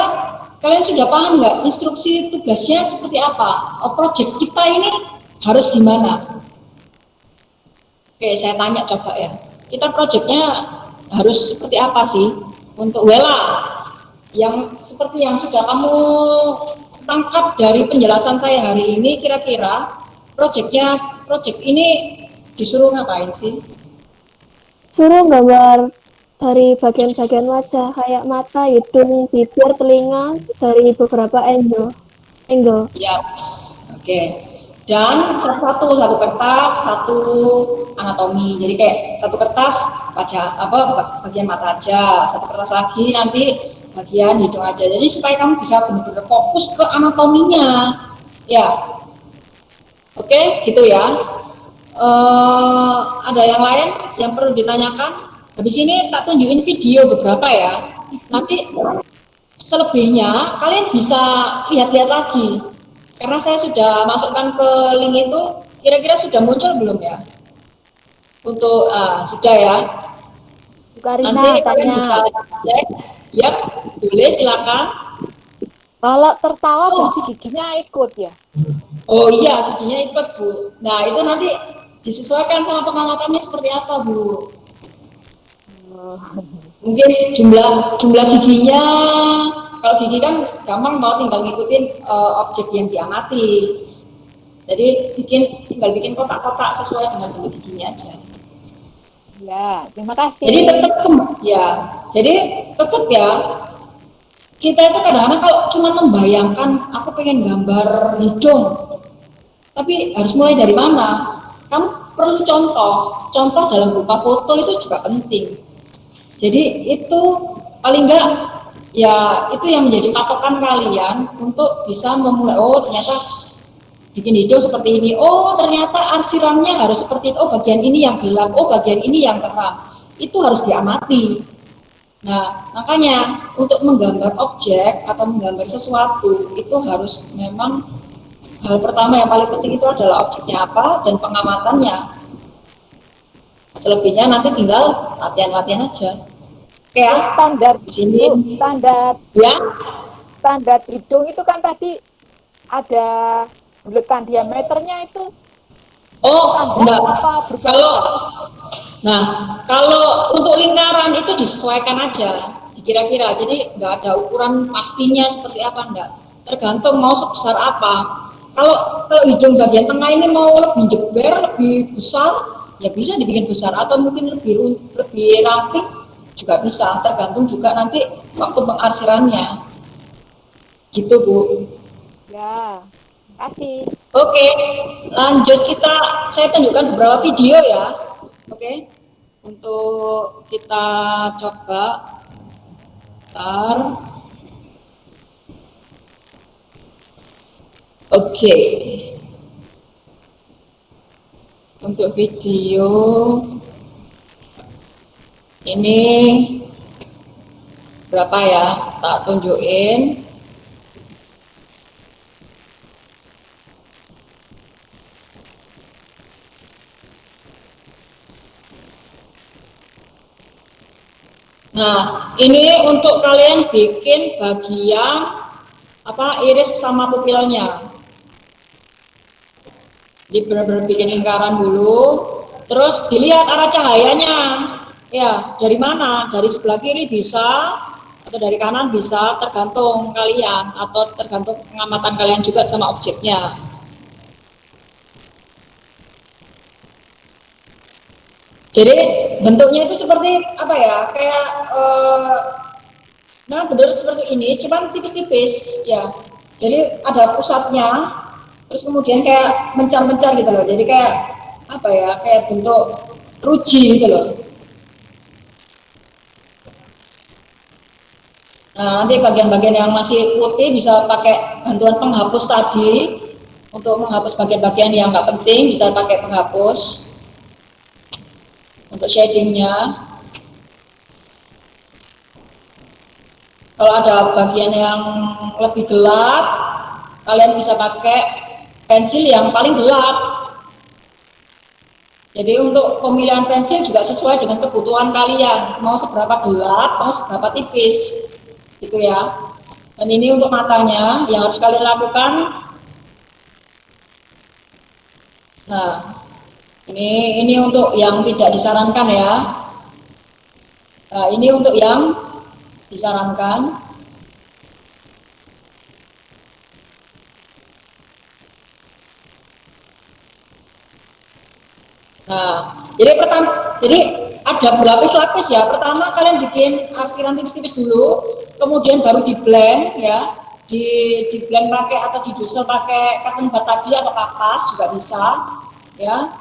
kalian sudah paham nggak instruksi tugasnya seperti apa? Project kita ini harus gimana? Oke, saya tanya coba ya. Kita projectnya harus seperti apa sih? Untuk Wela, yang seperti yang sudah kamu tangkap dari penjelasan saya hari ini, kira-kira project ini disuruh ngapain sih? Suruh gambar dari bagian-bagian wajah kayak mata, hidung, bibir, telinga dari beberapa angle. Angle. Ya, oke. Dan satu kertas, satu anatomi. Jadi kayak satu kertas wajah apa bagian mata aja, satu kertas lagi nanti bagian hidung aja. Jadi supaya kamu bisa benar-benar fokus ke anatominya. Ya, oke, gitu ya. Ada yang lain yang perlu ditanyakan? Habis ini tak tunjukin video beberapa ya. Nanti selebihnya kalian bisa lihat-lihat lagi. Karena saya sudah masukkan ke link itu, kira-kira sudah muncul belum ya? Untuk sudah ya. Bu Karina Nanti kalian tanya, bisa cek. Ya, boleh silakan. Kalau tertawa Oh, berarti giginya ikut ya? oh iya, giginya ikut Bu. Nah itu nanti disesuaikan sama pengamatannya seperti apa Bu. Mungkin jumlah jumlah giginya, kalau gigi kan gampang mau tinggal ngikutin objek yang diamati. Jadi tinggal bikin kotak-kotak sesuai dengan bentuk giginya aja. Ya, terima kasih. Jadi tetap ya, jadi tetap ya kita itu kadang-kadang kalau cuma membayangkan aku pengen gambar hidung, tapi harus mulai dari mana? Kamu perlu contoh dalam berupa foto itu juga penting. Jadi itu paling enggak ya itu yang menjadi patokan kalian untuk bisa memulai, oh ternyata bikin hidung seperti ini, oh ternyata arsirannya harus seperti itu, oh bagian ini yang gelap, oh bagian ini yang terang, itu harus diamati. Nah makanya untuk menggambar objek atau menggambar sesuatu itu harus memang hal pertama yang paling penting itu adalah objeknya apa dan pengamatannya. Selebihnya nanti tinggal latihan-latihan aja. Terus Kayak standar di sini Bu, standar ya. hidung itu kan tadi ada buletan diameternya itu Oh, standar enggak. apa bergantung? Kalau untuk lingkaran itu disesuaikan aja, dikira-kira. Jadi nggak ada ukuran pastinya seperti apa enggak. Tergantung mau sebesar apa. Kalau hidung bagian tengah ini mau lebih jeber, lebih besar, ya bisa dibikin besar atau mungkin lebih ramping juga bisa. Tergantung juga nanti waktu pengarsirannya. Gitu, Bu. Ya, kasih. Oke, lanjut saya tunjukkan beberapa video ya. Oke, untuk kita coba. Bentar. Oke, untuk video ini berapa ya? Tak tunjukin. Nah, ini untuk kalian bikin bagian iris sama pupilnya. Jadi benar-benar bikin lingkaran dulu, terus dilihat arah cahayanya. Ya, dari mana? Dari sebelah kiri bisa, atau dari kanan bisa, tergantung kalian, atau tergantung pengamatan kalian juga sama objeknya. Jadi bentuknya itu seperti apa ya? Kayak nah benar seperti ini, cuman tipis-tipis ya. Jadi ada pusatnya, terus kemudian kayak mencar-mencar gitu loh. Jadi kayak apa ya? Kayak bentuk ruji gitu loh. Nah, nanti bagian-bagian yang masih putih bisa pakai bantuan penghapus tadi untuk menghapus bagian-bagian yang nggak penting, bisa pakai penghapus untuk shadingnya. Kalau ada bagian yang lebih gelap, kalian bisa pakai pensil yang paling gelap. Jadi untuk pemilihan pensil juga sesuai dengan kebutuhan kalian, mau seberapa gelap, mau seberapa tipis, gitu ya. Dan ini untuk matanya yang harus kalian lakukan. Nah, ini untuk yang tidak disarankan ya. Nah, ini untuk yang disarankan. Nah, jadi ada berlapis-lapis ya. Pertama kalian bikin arsiran tipis-tipis dulu, kemudian baru di blend ya, di blend pakai atau di dusel pakai cotton bud tadi atau kapas juga bisa ya.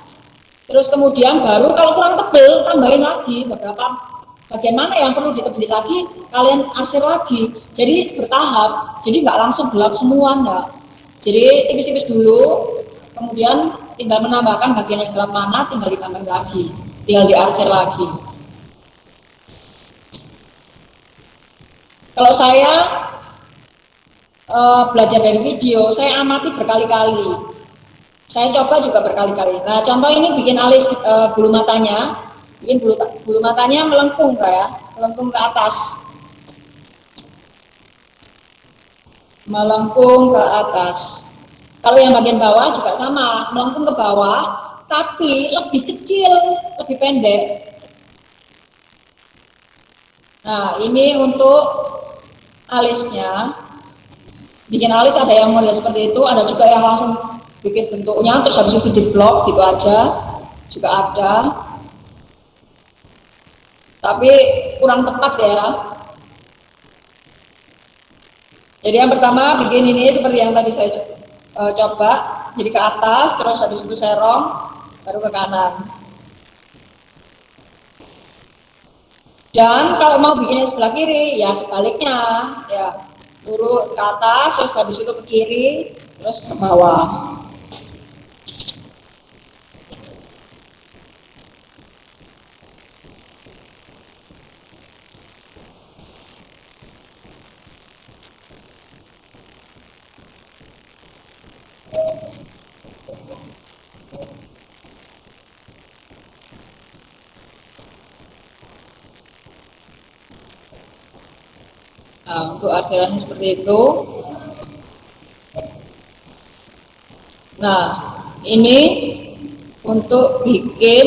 Terus kemudian baru kalau kurang tebel tambahin lagi beberapa bagian mana yang perlu ditebeli lagi, kalian arsir lagi. Jadi bertahap, jadi nggak langsung gelap semua enggak. Jadi tipis-tipis dulu, kemudian tinggal menambahkan bagian yang gelap mana, tinggal ditambah lagi, tinggal diarsir lagi. Kalau saya belajar dari video, saya amati berkali-kali. Saya coba juga berkali-kali. Nah, contoh ini bikin alis bulu matanya, bikin bulu matanya melengkung ya, melengkung ke atas. Melengkung ke atas. Kalau yang bagian bawah juga sama, melengkung ke bawah, tapi lebih kecil, lebih pendek. Nah, ini untuk alisnya. Bikin alis ada yang model seperti itu, ada juga yang langsung bikin bentuknya, terus habis itu diblok gitu aja, juga ada. Tapi kurang tepat ya. Jadi yang pertama bikin ini seperti yang tadi saya coba, jadi ke atas, terus habis itu serong, baru ke kanan. Dan kalau mau bikinnya sebelah kiri, ya sebaliknya, ya lurus ke atas, terus habis itu ke kiri, terus ke bawah. Nah, untuk arsirannya seperti itu. Nah, ini untuk bikin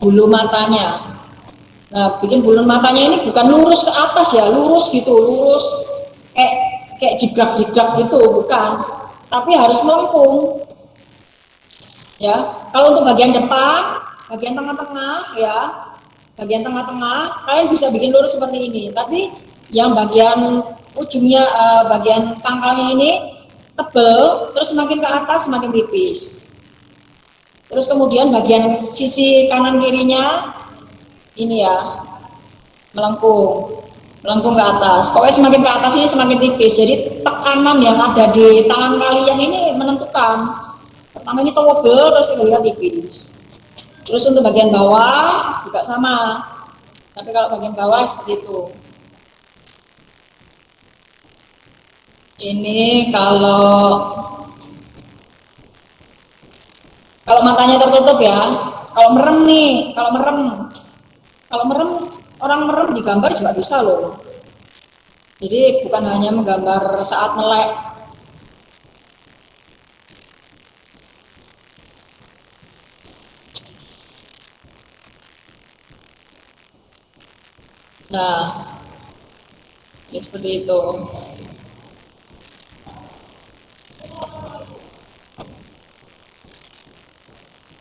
bulu matanya. Nah, bikin bulu matanya ini bukan lurus ke atas ya, lurus gitu, lurus kayak jigrak-jigrak gitu, bukan. Tapi harus melengkung. Ya, kalau untuk bagian depan, bagian tengah-tengah ya, bagian tengah-tengah kalian bisa bikin lurus seperti ini, tapi yang bagian ujungnya bagian pangkalnya ini tebel, terus semakin ke atas semakin tipis. Terus kemudian bagian sisi kanan kirinya ini ya, melengkung ke atas. Pokoknya semakin ke atas ini semakin tipis, jadi tekanan yang ada di tangan kalian ini menentukan. Pertama ini tebel, terus kedua tipis. Terus untuk bagian bawah juga sama, tapi kalau bagian bawah seperti itu. Ini kalau matanya tertutup ya, kalau merem nih, kalau merem orang merem digambar juga bisa loh. Jadi bukan hanya menggambar saat melek. Nah, ya seperti itu.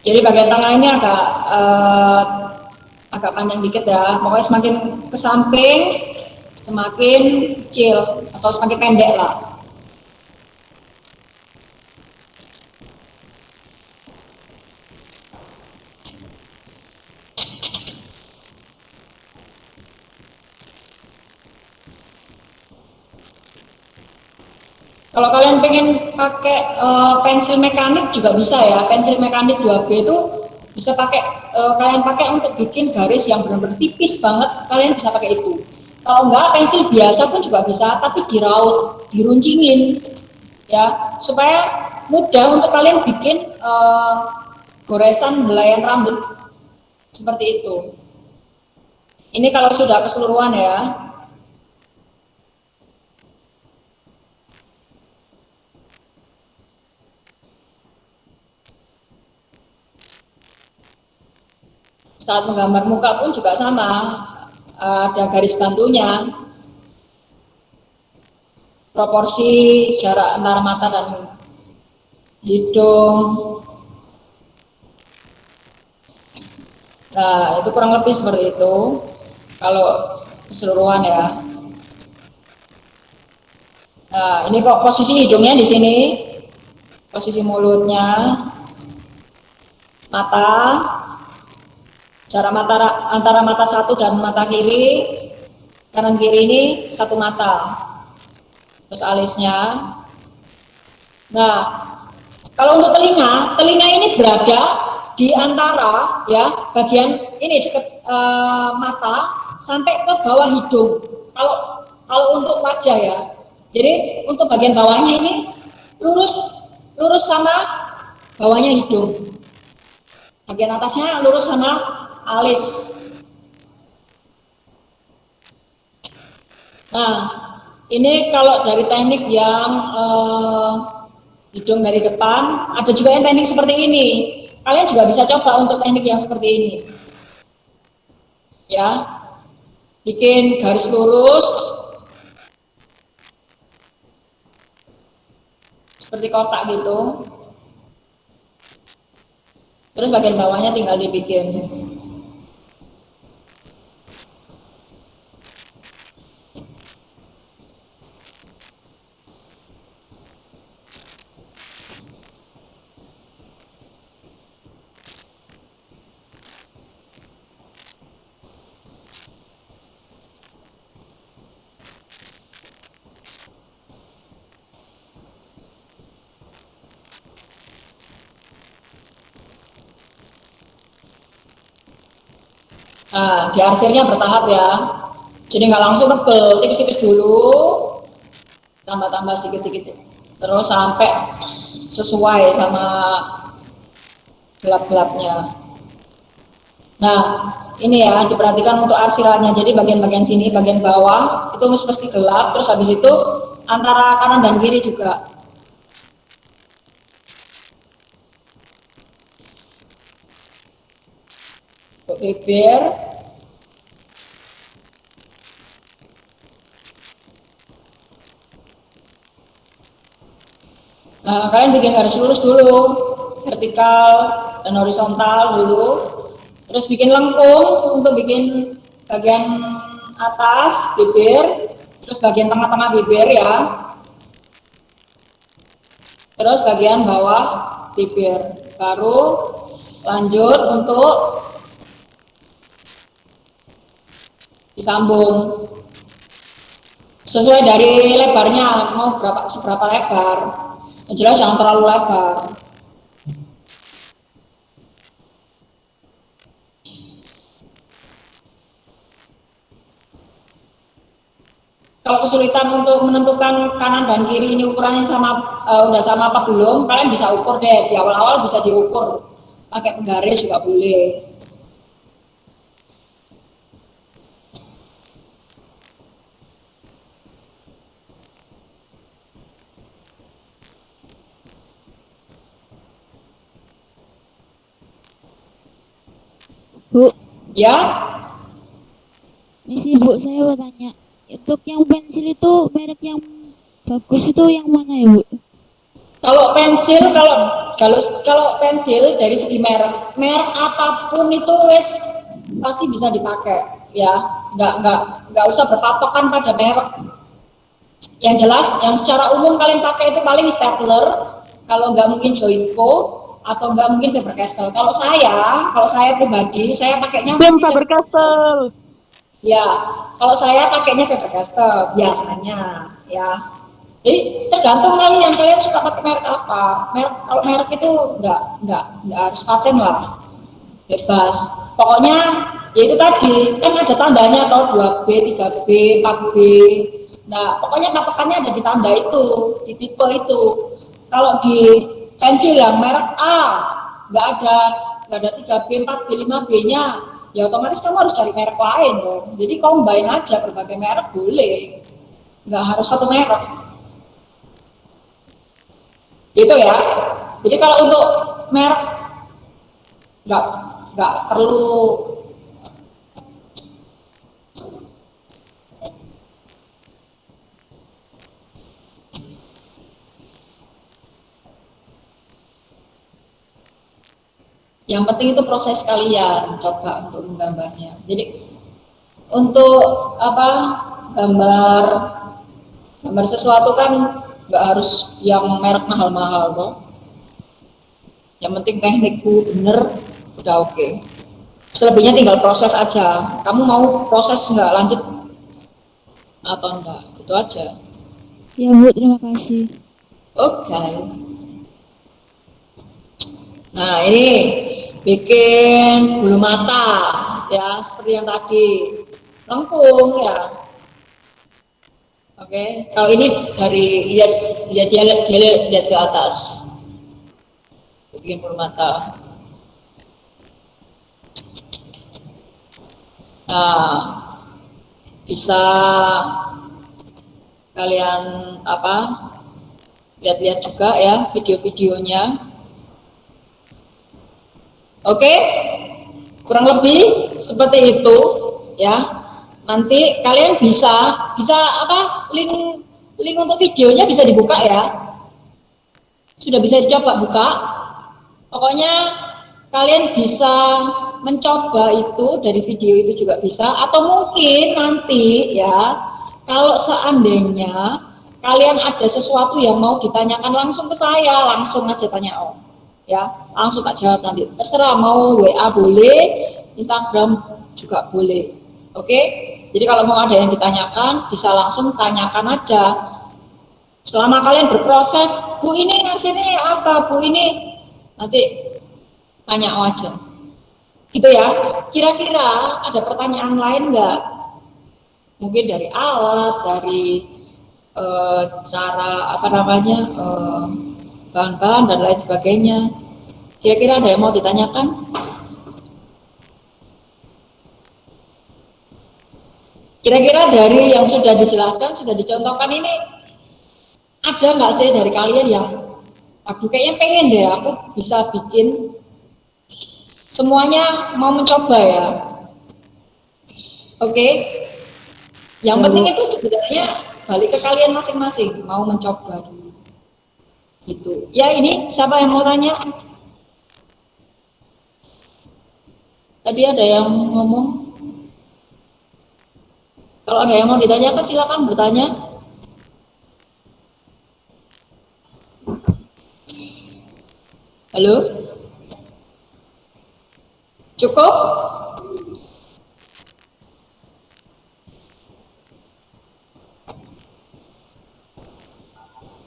Jadi bagian tengah ini agak panjang dikit ya. Pokoknya semakin ke samping, semakin kecil atau semakin pendek lah. Kalau kalian pengen pakai pensil mekanik juga bisa ya, pensil mekanik 2B itu bisa kalian pakai untuk bikin garis yang benar-benar tipis banget, kalian bisa pakai itu. Kalau enggak, pensil biasa pun juga bisa, tapi diraut, diruncingin ya, supaya mudah untuk kalian bikin goresan helaian rambut seperti itu. Ini kalau sudah keseluruhan ya. Saat menggambar muka pun juga sama, ada garis bantunya, proporsi jarak antara mata dan hidung, Nah, itu kurang lebih seperti itu. Kalau keseluruhan ya. Nah, ini kok posisi hidungnya di sini, posisi mulutnya, mata, jarak mata antara mata satu dan mata kiri, kanan kiri ini satu mata. Terus alisnya. Nah, kalau untuk telinga, telinga ini berada di antara ya bagian ini dekat mata sampai ke bawah hidung. Kalau kalau untuk wajah ya, jadi untuk bagian bawahnya ini lurus lurus sama bawahnya hidung. Bagian atasnya lurus sama alis. Nah, ini kalau dari teknik yang hidung dari depan, ada juga yang teknik seperti ini. Kalian juga bisa coba untuk teknik yang seperti ini. Ya, bikin garis lurus seperti kotak gitu. Terus bagian bawahnya tinggal dibikin. Nah, diarsirnya bertahap ya. Jadi nggak langsung tebel, tipis-tipis dulu, tambah-tambah sedikit-sedikit. Terus sampai sesuai sama gelap-gelapnya. Nah, ini ya diperhatikan untuk arsirannya. Jadi bagian-bagian sini, bagian bawah itu mesti gelap. Terus habis itu antara kanan dan kiri juga. Untuk bibir. Nah, kalian bikin garis lurus dulu, vertikal dan horizontal dulu. Terus bikin lengkung untuk bikin bagian atas bibir, terus bagian tengah-tengah bibir ya. Terus bagian bawah bibir. Baru lanjut untuk disambung. Sesuai dari lebarnya, mau seberapa lebar. Yang jelas jangan terlalu lebar. Kalau kesulitan untuk menentukan kanan dan kiri ini ukurannya sama udah sama apa belum, kalian bisa ukur deh. Di awal-awal bisa diukur pakai penggaris juga boleh. Bu, Ya, misi Bu, saya mau tanya. Untuk yang pensil itu merek yang bagus itu yang mana ya, Bu? kalau pensil, kalau pensil dari segi merek apapun itu wes pasti bisa dipakai, ya. Nggak usah berpatokan pada merek. Yang jelas, yang secara umum kalian pakai itu paling stapler, kalau nggak mungkin Joico atau nggak mungkin Faber-Castell. Kalau saya pribadi, saya pakainya BEM mesti Faber-Castell. ya. Kalau saya pakainya Faber-Castell biasanya, ya. Jadi tergantung kalian suka pakai merek apa. Kalau merek itu nggak harus paten lah, bebas. Pokoknya ya itu tadi kan ada tandanya atau 2B, 3B, 4B. Nah, pokoknya patokannya ada di tanda itu, di tipe itu. Kalau di pensil yang merek A nggak ada 3B, 4B, 5B-nya, ya otomatis kamu harus cari merek lain dong. Jadi combine aja berbagai merek boleh, nggak harus satu merek. Gitu ya. Jadi kalau untuk merek nggak perlu. Yang penting itu proses kalian coba untuk menggambarnya. Jadi untuk apa, gambar sesuatu kan nggak harus yang merek mahal-mahal toh. Yang penting teknikku bener, udah oke. Selebihnya tinggal proses aja. Kamu mau proses nggak lanjut atau enggak? Itu aja. Ya Bu, terima kasih. Oke. Nah ini bikin bulu mata ya seperti yang tadi, lengkung ya. Oke, kalau ini dari lihat ke atas, bikin bulu mata. Nah, bisa kalian apa, lihat-lihat juga ya video-videonya. Oke, kurang lebih seperti itu ya. Nanti kalian bisa apa, link untuk videonya bisa dibuka ya. Sudah bisa dicoba buka. Pokoknya kalian bisa mencoba itu dari video itu juga bisa, atau mungkin nanti ya, kalau seandainya kalian ada sesuatu yang mau ditanyakan langsung ke saya, langsung aja tanya Om ya, langsung tak jawab nanti, terserah mau WA boleh, Instagram juga boleh. Oke, jadi kalau mau ada yang ditanyakan bisa langsung tanyakan aja. Selama kalian berproses, Bu ini ngasihnya apa, Bu ini, nanti tanya aja. Gitu ya. Kira-kira ada pertanyaan lain nggak? Mungkin dari alat, dari cara apa namanya, bahan-bahan dan lain sebagainya. Kira-kira ada yang mau ditanyakan? Kira-kira dari yang sudah dijelaskan, sudah dicontohkan ini, ada nggak sih dari kalian yang, aduh kayaknya pengen deh aku bisa bikin, semuanya mau mencoba ya? Oke, yang penting itu sebenarnya balik ke kalian masing-masing, mau mencoba dulu. Gitu. Ya ini siapa yang mau tanya? Tadi ada yang ngomong. Kalau ada yang mau ditanyakan silakan bertanya. Halo? Cukup?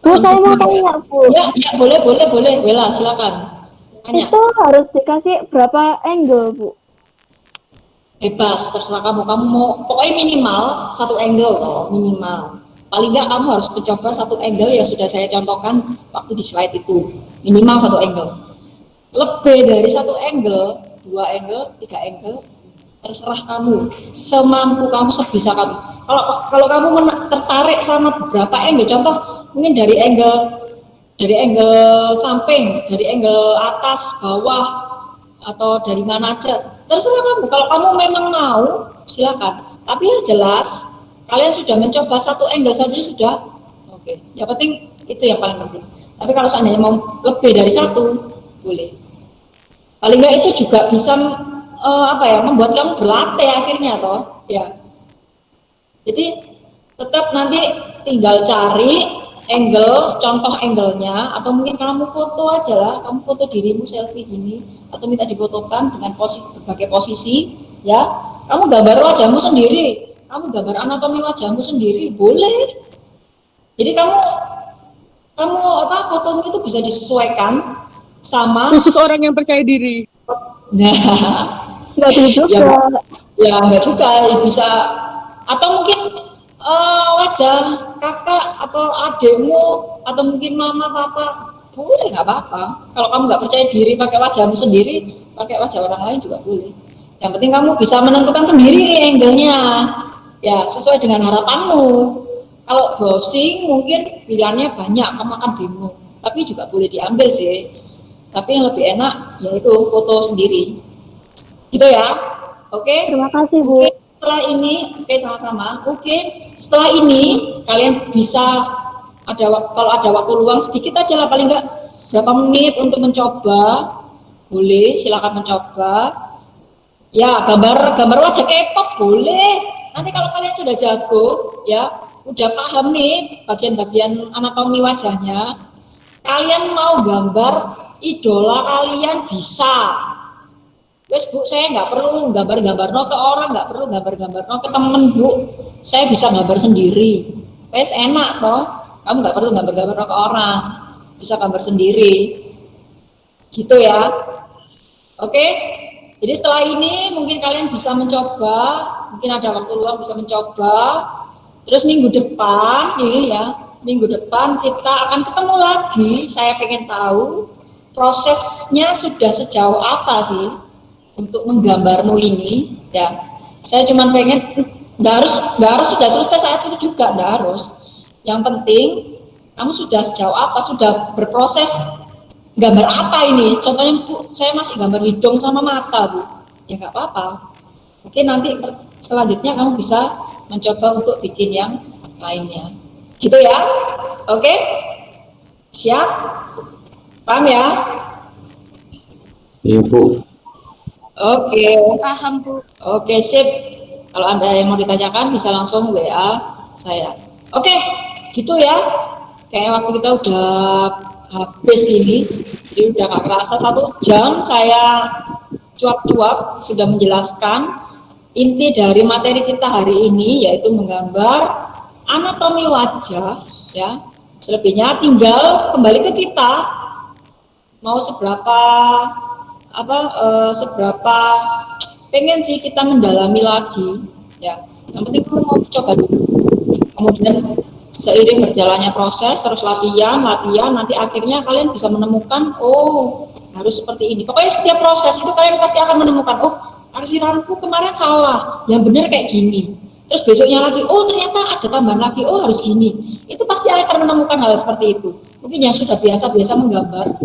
Bu, saya mau tanya, Bu. Ya, boleh. Bella, silakan. Tanya. Itu harus dikasih berapa angle, Bu? Bebas, terserah kamu. Kamu mau, pokoknya minimal satu angle toh, minimal. Paling nggak kamu harus mencoba satu angle yang sudah saya contohkan waktu di slide itu. Minimal satu angle. Lebih dari satu angle, 2 angle, 3 angle, terserah kamu. Semampu kamu, sebisa kamu. Kalau kamu tertarik sama beberapa angle, contoh mungkin dari angle samping, dari angle atas, bawah, atau dari mana aja, terserah kamu. Kalau kamu memang mau, silakan. Tapi yang jelas, kalian sudah mencoba satu angle saja sudah oke. Yang penting itu yang paling penting. Tapi kalau seandainya mau lebih dari satu, boleh. Paling nggak itu juga bisa membuat kamu berlatih akhirnya toh, ya. Jadi tetap nanti tinggal cari angle, contoh angle-nya, atau mungkin kamu foto aja lah, kamu foto dirimu selfie gini, atau minta difotokan dengan berbagai posisi, ya. Kamu gambar wajahmu sendiri, kamu gambar anatomi wajahmu sendiri, boleh. Jadi kamu fotomu itu bisa disesuaikan sama Khusus orang yang percaya diri. Nah, Nggak juga. ya nggak juga, bisa, atau mungkin wajah kakak atau adikmu atau mungkin mama papa, boleh, nggak apa-apa. Kalau kamu nggak percaya diri pakai wajahmu sendiri, pakai wajah orang lain juga boleh. Yang penting kamu bisa menentukan sendiri nih angle-nya, ya sesuai dengan harapanmu. Kalau browsing mungkin pilihannya banyak, kamu akan bingung, tapi juga boleh diambil sih. Tapi yang lebih enak yaitu foto sendiri, gitu ya. Oke. Terima kasih, Bu. Oke. Setelah ini, oke sama-sama. Oke, setelah ini kalian bisa kalau ada waktu luang sedikit aja lah, paling nggak berapa menit untuk mencoba boleh, silakan mencoba. Ya, gambar wajah K-pop boleh. Nanti kalau kalian sudah jago, ya, udah paham nih bagian-bagian anatomi wajahnya, kalian mau gambar idola kalian bisa. Wes Bu, saya nggak perlu gambar-gambar no ke orang, nggak perlu gambar-gambar no ke temen Bu. Saya bisa gambar sendiri. Wes enak toh. Kamu nggak perlu gambar-gambar no ke orang, bisa gambar sendiri. Gitu ya. Oke. Jadi setelah ini mungkin kalian bisa mencoba, mungkin ada waktu luang bisa mencoba. Terus minggu depan nih ya, minggu depan kita akan ketemu lagi. Saya pengen tahu prosesnya sudah sejauh apa sih untuk menggambarmu ini. Ya, saya cuma pengen nggak harus sudah selesai saat itu juga, nggak harus. Yang penting kamu sudah sejauh apa, sudah berproses. Gambar apa ini? Contohnya Bu, saya masih gambar hidung sama mata Bu. Ya nggak apa-apa. Oke, nanti selanjutnya kamu bisa mencoba untuk bikin yang lainnya. Gitu ya? Oke? Siap? Paham ya? Iya Bu. Oke. Paham Bu. Oke, sip. Kalau Anda yang mau ditanyakan bisa langsung WA saya. Oke, gitu ya. Kayak waktu kita udah habis ini, jadi udah gak kerasa 1 jam saya cuap-cuap sudah menjelaskan inti dari materi kita hari ini, yaitu menggambar anatomi wajah ya. Selebihnya tinggal kembali ke kita mau seberapa seberapa pengen sih kita mendalami lagi ya. Yang penting kamu mau coba dulu, kemudian seiring berjalannya proses terus latihan, nanti akhirnya kalian bisa menemukan, oh harus seperti ini. Pokoknya setiap proses itu kalian pasti akan menemukan, oh arsiranku kemarin salah, yang benar kayak gini. Terus besoknya lagi, oh ternyata ada tambahan lagi, oh harus gini. Itu pasti akan menemukan hal seperti itu. Mungkin yang sudah biasa-biasa menggambar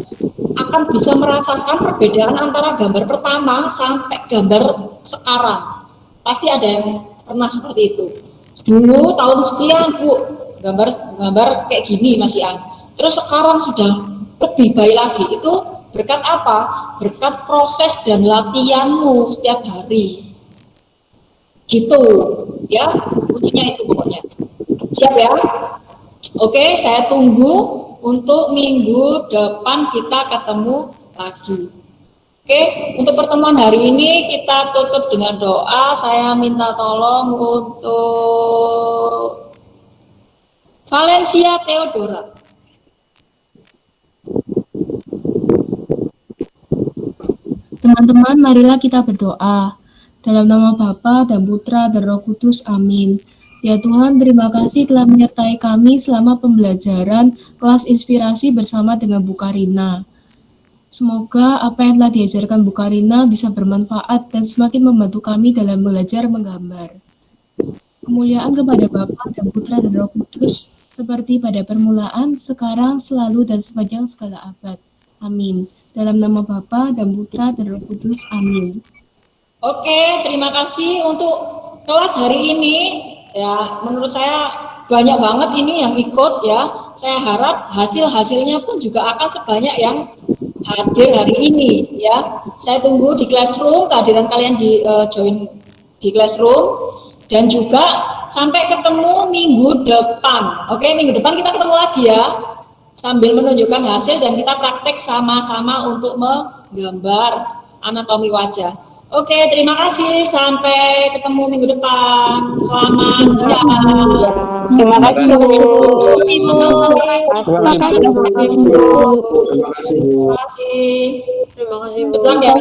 akan bisa merasakan perbedaan antara gambar pertama sampai gambar sekarang. Pasti ada yang pernah seperti itu. Dulu tahun sekian Bu, gambar kayak gini Mas Ian. Terus sekarang sudah lebih baik lagi. Itu berkat apa? Berkat proses dan latihanmu setiap hari. Gitu ya, kuncinya itu pokoknya. Siap ya? Oke, saya tunggu untuk minggu depan kita ketemu lagi. Oke, untuk pertemuan hari ini kita tutup dengan doa. Saya minta tolong untuk Valencia Theodora. Teman-teman, marilah kita berdoa. Dalam nama Bapa dan Putra dan Roh Kudus, amin. Ya Tuhan, terima kasih telah menyertai kami selama pembelajaran kelas inspirasi bersama dengan Bu Karina. Semoga apa yang telah diajarkan Bu Karina bisa bermanfaat dan semakin membantu kami dalam belajar menggambar. Kemuliaan kepada Bapa dan Putra dan Roh Kudus, seperti pada permulaan, sekarang, selalu, dan sepanjang segala abad. Amin. Dalam nama Bapa dan Putra dan Roh Kudus, amin. Oke, terima kasih untuk kelas hari ini. Ya, menurut saya banyak banget ini yang ikut ya. Saya harap hasil-hasilnya pun juga akan sebanyak yang hadir hari ini ya. Saya tunggu di classroom, kehadiran kalian di join di classroom, dan juga sampai ketemu minggu depan. Oke, minggu depan kita ketemu lagi ya, sambil menunjukkan hasil dan kita praktek sama-sama untuk menggambar anatomi wajah. Oke, terima kasih. Sampai ketemu minggu depan. Selamat siang. Terima kasih Bu. Ibu. Terima kasih Bu. Terima kasih. Terima kasih Bu. Betul ya.